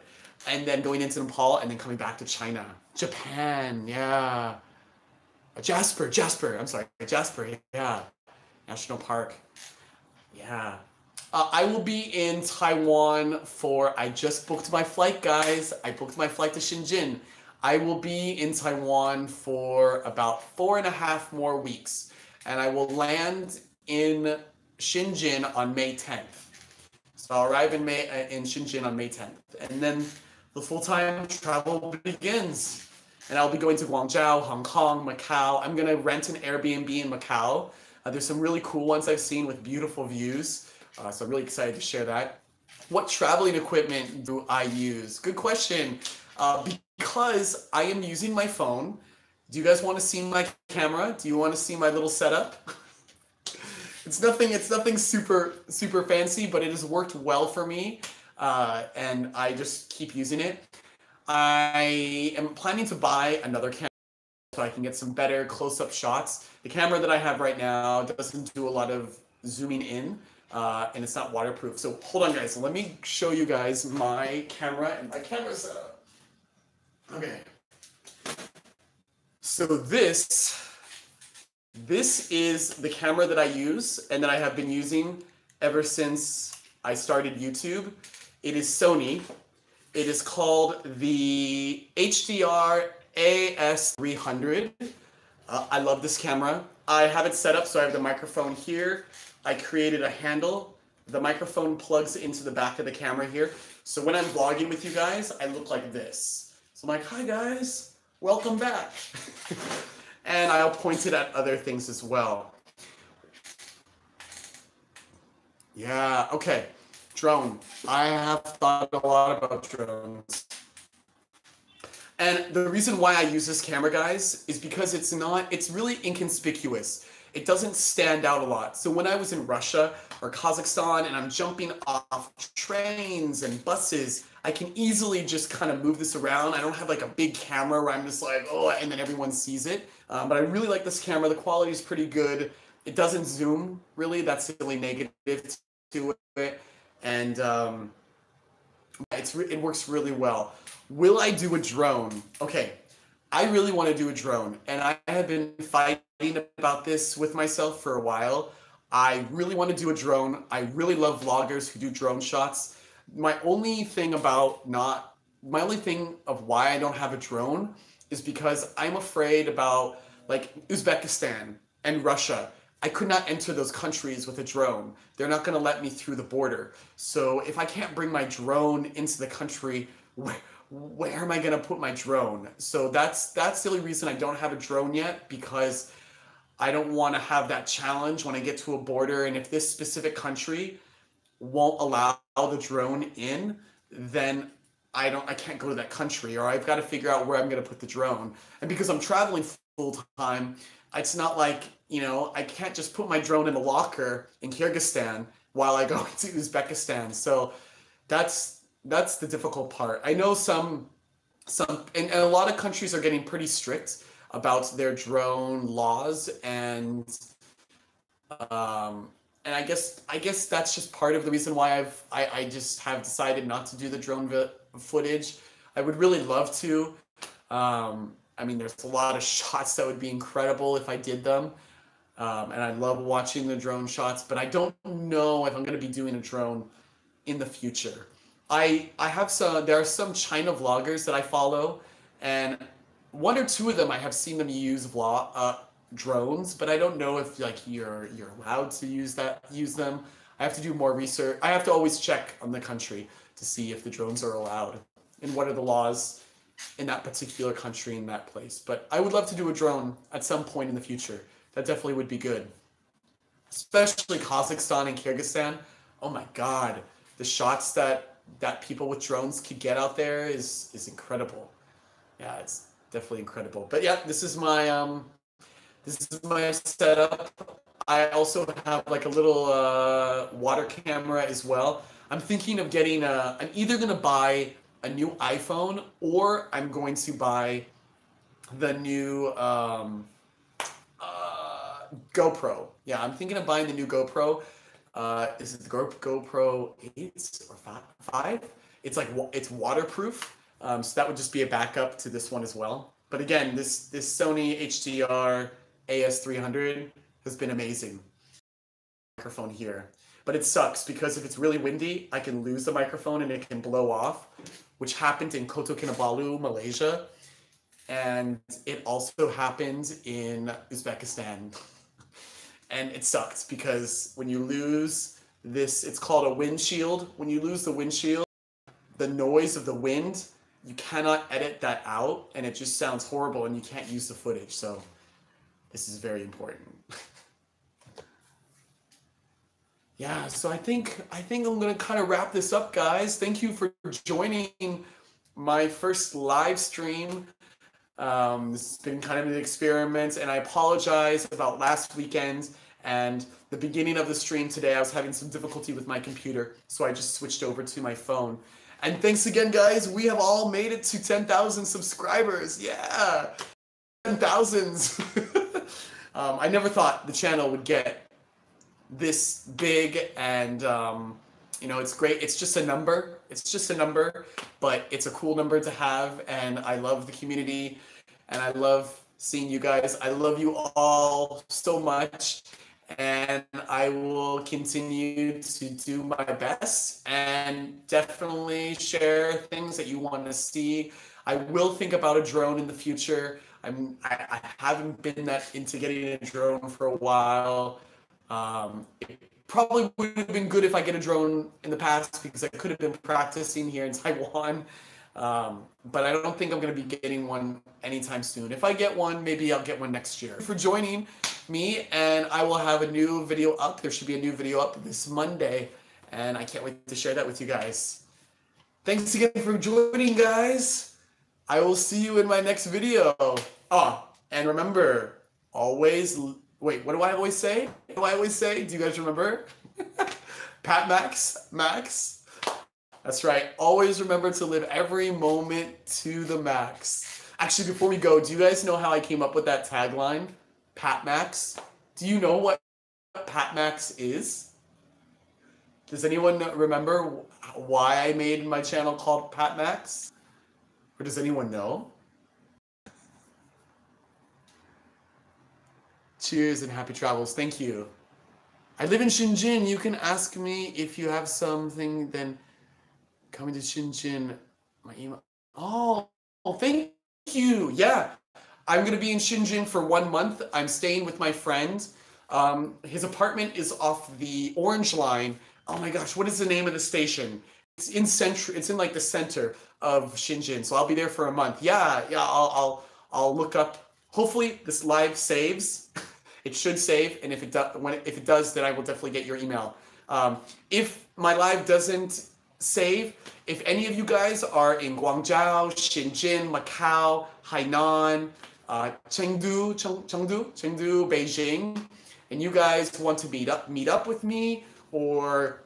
Speaker 1: And then going into Nepal and then coming back to China. Japan, yeah. Jasper, yeah. National Park, yeah. I will be in Taiwan I just booked my flight, guys. I booked my flight to Shenzhen. I will be in Taiwan for about 4.5 more weeks. And I will land in Shenzhen on May 10th. So I'll arrive in Shenzhen on May 10th. And then the full-time travel begins. And I'll be going to Guangzhou, Hong Kong, Macau. I'm gonna rent an Airbnb in Macau. There's some really cool ones I've seen with beautiful views. So I'm really excited to share that. What traveling equipment do I use? Good question. Because I am using my phone. Do you guys want to see my camera? Do you want to see my little setup? It's nothing super fancy, but it has worked well for me. And I just keep using it. I am planning to buy another camera so I can get some better close-up shots. The camera that I have right now doesn't do a lot of zooming in, and it's not waterproof. So hold on, guys. Let me show you guys my camera and my camera setup. Okay. So this is the camera that I use and that I have been using ever since I started YouTube. It is Sony. It is called the HDR AS300. I love this camera. I have it set up so I have the microphone here. I created a handle. The microphone plugs into the back of the camera here. So when I'm vlogging with you guys, I look like this. So I'm like, hi guys, welcome back. And I'll point it at other things as well. Yeah, okay. Drone. I have thought a lot about drones. And the reason why I use this camera, guys, is because it's really inconspicuous. It doesn't stand out a lot. So when I was in Russia or Kazakhstan and I'm jumping off trains and buses, I can easily just kind of move this around. I don't have like a big camera where I'm just like, oh, and then everyone sees it. But I really like this camera. The quality is pretty good. It doesn't zoom, really. That's the only negative to it. And it works really well. Will I do a drone? Okay, I really want to do a drone. And I have been fighting about this with myself for a while. I really want to do a drone. I really love vloggers who do drone shots. My only thing of why I don't have a drone is because I'm afraid about like Uzbekistan and Russia. I could not enter those countries with a drone. They're not going to let me through the border. So if I can't bring my drone into the country, where am I going to put my drone? So that's the only reason I don't have a drone yet, because I don't want to have that challenge when I get to a border. And if this specific country won't allow the drone in, then I can't go to that country, or I've got to figure out where I'm going to put the drone. And because I'm traveling full time, it's not like, I can't just put my drone in a locker in Kyrgyzstan while I go to Uzbekistan. So that's the difficult part. I know and a lot of countries are getting pretty strict about their drone laws, and I guess that's just part of the reason why I just have decided not to do the drone footage. I would really love to. I mean, there's a lot of shots that would be incredible if I did them. And I love watching the drone shots, but I don't know if I'm going to be doing a drone in the future. There are some China vloggers that I follow, and one or two of them I have seen them use drones, but I don't know if like you're allowed to use them. I have to do more research. I have to always check on the country to see if the drones are allowed and what are the laws in that particular country, in that place. But I would love to do a drone at some point in the future. That definitely would be good. especially Kazakhstan and Kyrgyzstan. Oh my God, the shots that people with drones could get out there is incredible. Yeah, it's definitely incredible. But yeah, this is my setup. I also have like a little water camera as well. I'm thinking of getting I'm either gonna buy a new iPhone or I'm going to buy the new GoPro. Yeah, I'm thinking of buying the new GoPro. Is it the GoPro 8 or 5? It's like it's waterproof. So that would just be a backup to this one as well. But again, this Sony HDR AS300 has been amazing. Microphone here. But it sucks because if it's really windy, I can lose the microphone and it can blow off, which happened in Kota Kinabalu, Malaysia. And it also happened in Uzbekistan. And it sucks because when you lose this, it's called a windshield. When you lose the windshield, the noise of the wind, you cannot edit that out and it just sounds horrible and you can't use the footage. So this is very important. Yeah, so I think I'm gonna kind of wrap this up, guys. Thank you for joining my first live stream. This has been kind of an experiment, and I apologize about last weekend and the beginning of the stream today. I was having some difficulty with my computer, so I just switched over to my phone. And thanks again, guys. We have all made it to 10,000 subscribers. Yeah, 10,000. I never thought the channel would get this big, and you know, it's great. It's just a number. It's just a number, but it's a cool number to have, and I love the community, and I love seeing you guys. I love you all so much, and I will continue to do my best and definitely share things that you want to see. I will think about a drone in the future. I haven't been that into getting a drone for a while. It probably would have been good if I get a drone in the past because I could have been practicing here in Taiwan. But I don't think I'm going to be getting one anytime soon. If I get one, maybe I'll get one next year. For joining me, and I will have a new video up. There should be a new video up this Monday, and I can't wait to share that with you guys. Thanks again for joining, guys. I will see you in my next video. Oh, and remember, always... Wait, what do I always say? What do I always say? Do you guys remember? Patmax, max. That's right. Always remember to live every moment to the max. Actually, before we go, do you guys know how I came up with that tagline? Patmax. Do you know what Patmax is? Does anyone remember why I made my channel called Patmax? Or does anyone know? Cheers and happy travels. Thank you. I live in Shenzhen. You can ask me if you have something, then coming to Shenzhen. My email. Oh, thank you. Yeah. I'm going to be in Shenzhen for 1 month. I'm staying with my friend. His apartment is off the Orange Line. Oh my gosh, what is the name of the station? It's in like the center of Shenzhen. So I'll be there for a month. Yeah, I'll look up. Hopefully this live saves. It should save, and if it does, then I will definitely get your email. If my live doesn't save, if any of you guys are in Guangzhou, Shenzhen, Macau, Hainan, Chengdu, Beijing, and you guys want to meet up with me or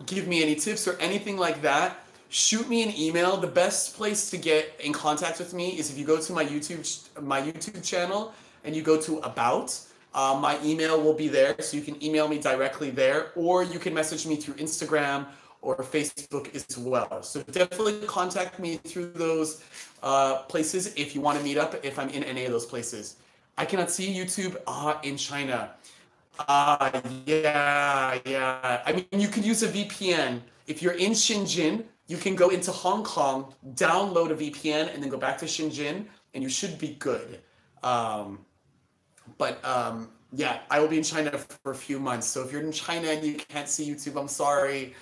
Speaker 1: give me any tips or anything like that, shoot me an email. The best place to get in contact with me is if you go to my YouTube channel and you go to About. My email will be there, so you can email me directly there, or you can message me through Instagram or Facebook as well. So definitely contact me through those places if you want to meet up, if I'm in any of those places. I cannot see YouTube in China. Yeah. I mean, you could use a VPN. If you're in Shenzhen, you can go into Hong Kong, download a VPN, and then go back to Shenzhen, and you should be good. Yeah, I will be in China for a few months. So if you're in China and you can't see YouTube, I'm sorry,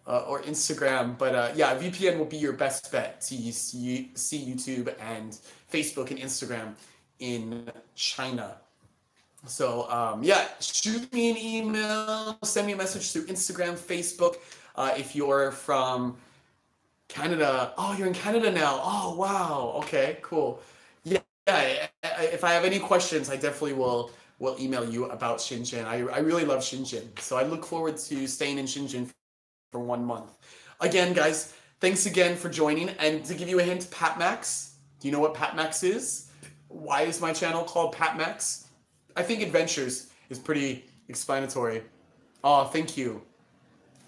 Speaker 1: or Instagram. But yeah, VPN will be your best bet to see YouTube and Facebook and Instagram in China. So yeah, shoot me an email, send me a message through Instagram, Facebook. If you're from Canada, oh, you're in Canada now. Oh, wow. Okay, cool. Yeah, if I have any questions, I definitely will email you about Shenzhen. I really love Shenzhen. So I look forward to staying in Shenzhen for 1 month. Again, guys, thanks again for joining. And to give you a hint, Patmax. Do you know what Patmax is? Why is my channel called Patmax? I think adventures is pretty explanatory. Oh, thank you.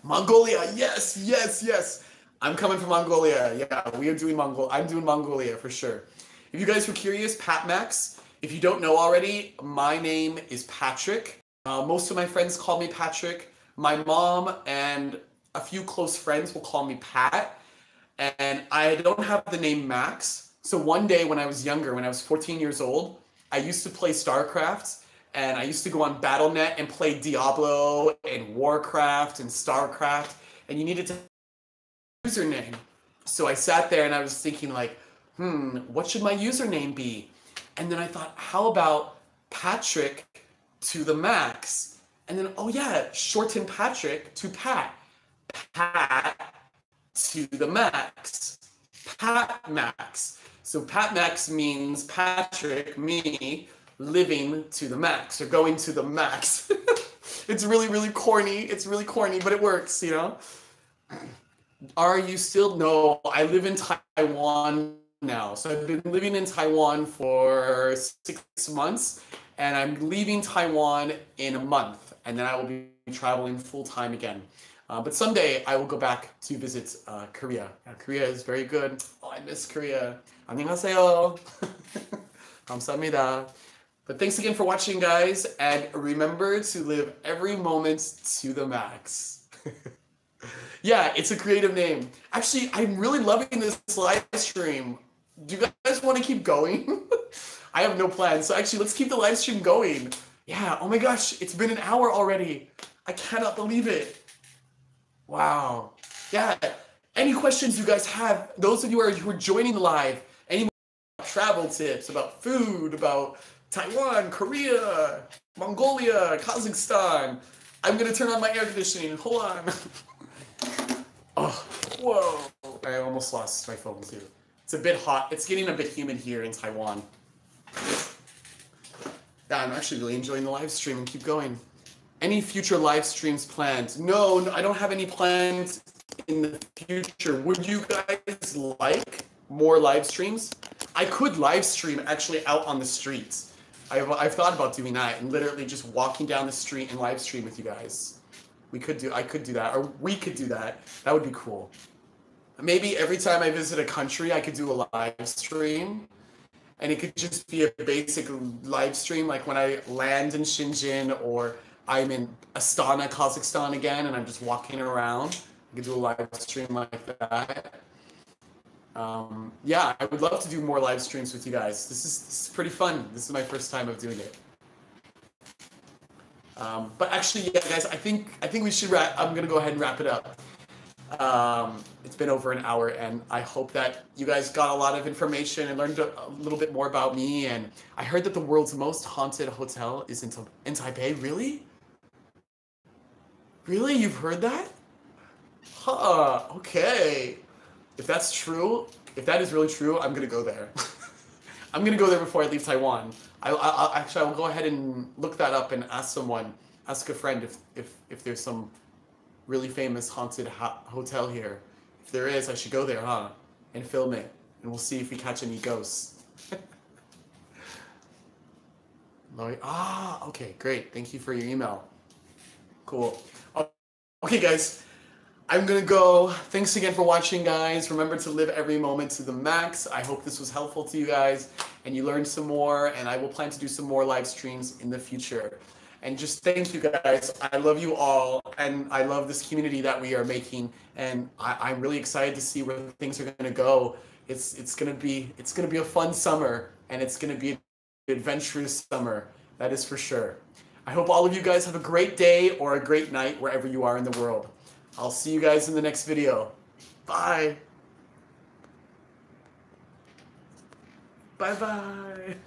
Speaker 1: Mongolia, yes, yes, yes. I'm coming from Mongolia. Yeah, we are doing I'm doing Mongolia for sure. If you guys were curious, Patmax, if you don't know already, my name is Patrick. Most of my friends call me Patrick. My mom and a few close friends will call me Pat. And I don't have the name Max. So one day when I was younger, when I was 14 years old, I used to play StarCraft. And I used to go on Battle.net and play Diablo and Warcraft and StarCraft. And you needed to username. So I sat there and I was thinking like, what should my username be? And then I thought, how about Patrick to the max? And then, oh yeah, shorten Patrick to Pat. Pat to the max. Patmax. So Patmax means Patrick, me, living to the max or going to the max. It's really, really corny. It's really corny, but it works, you know? Are you still? No, I live in Taiwan now. So I've been living in Taiwan for 6 months and I'm leaving Taiwan in a month and then I will be traveling full time again. But someday I will go back to visit Korea. Korea is very good. Oh, I miss Korea. 안녕하세요. 감사합니다. But thanks again for watching, guys. And remember to live every moment to the max. Yeah, it's a creative name. Actually, I'm really loving this live stream. Do you guys want to keep going? I have no plans. So actually, let's keep the live stream going. Yeah, oh my gosh, it's been an hour already. I cannot believe it. Wow. Yeah, any questions you guys have, those of you who are joining live, any travel tips about food, about Taiwan, Korea, Mongolia, Kazakhstan. I'm going to turn on my air conditioning. Hold on. Oh, whoa. I almost lost my phone too. It's a bit hot. It's getting a bit humid here in Taiwan. Yeah, I'm actually really enjoying the live stream and keep going. Any future live streams planned? No, I don't have any plans in the future. Would you guys like more live streams? I could live stream actually out on the streets. I've thought about doing that and literally just walking down the street and live stream with you guys. I could do that, or we could do that. That would be cool. Maybe every time I visit a country, I could do a live stream. And it could just be a basic live stream, like when I land in Shenzhen or I'm in Astana, Kazakhstan again, and I'm just walking around. I could do a live stream like that. Yeah, I would love to do more live streams with you guys. This is pretty fun. This is my first time of doing it. But actually, yeah, guys, I think we should wrap. I'm gonna go ahead and wrap it up. It's been over an hour, and I hope that you guys got a lot of information and learned a little bit more about me. And I heard that the world's most haunted hotel is in Taipei. Really? Really? You've heard that? Huh. Okay. If that's true, if that is really true, I'm gonna go there. I'm gonna go there before I leave Taiwan. I will go ahead and look that up and ask a friend if there's some really famous haunted hotel here. If there is, I should go there, huh? And film it, and we'll see if we catch any ghosts. Okay, great. Thank you for your email. Cool. Okay, guys. I'm gonna go. Thanks again for watching, guys. Remember to live every moment to the max. I hope this was helpful to you guys and you learned some more, and I will plan to do some more live streams in the future. And just thank you guys. I love you all, and I love this community that we are making, and I'm really excited to see where things are gonna go. It's gonna be a fun summer, and it's gonna be an adventurous summer. That is for sure. I hope all of you guys have a great day or a great night wherever you are in the world. I'll see you guys in the next video. Bye. Bye-bye.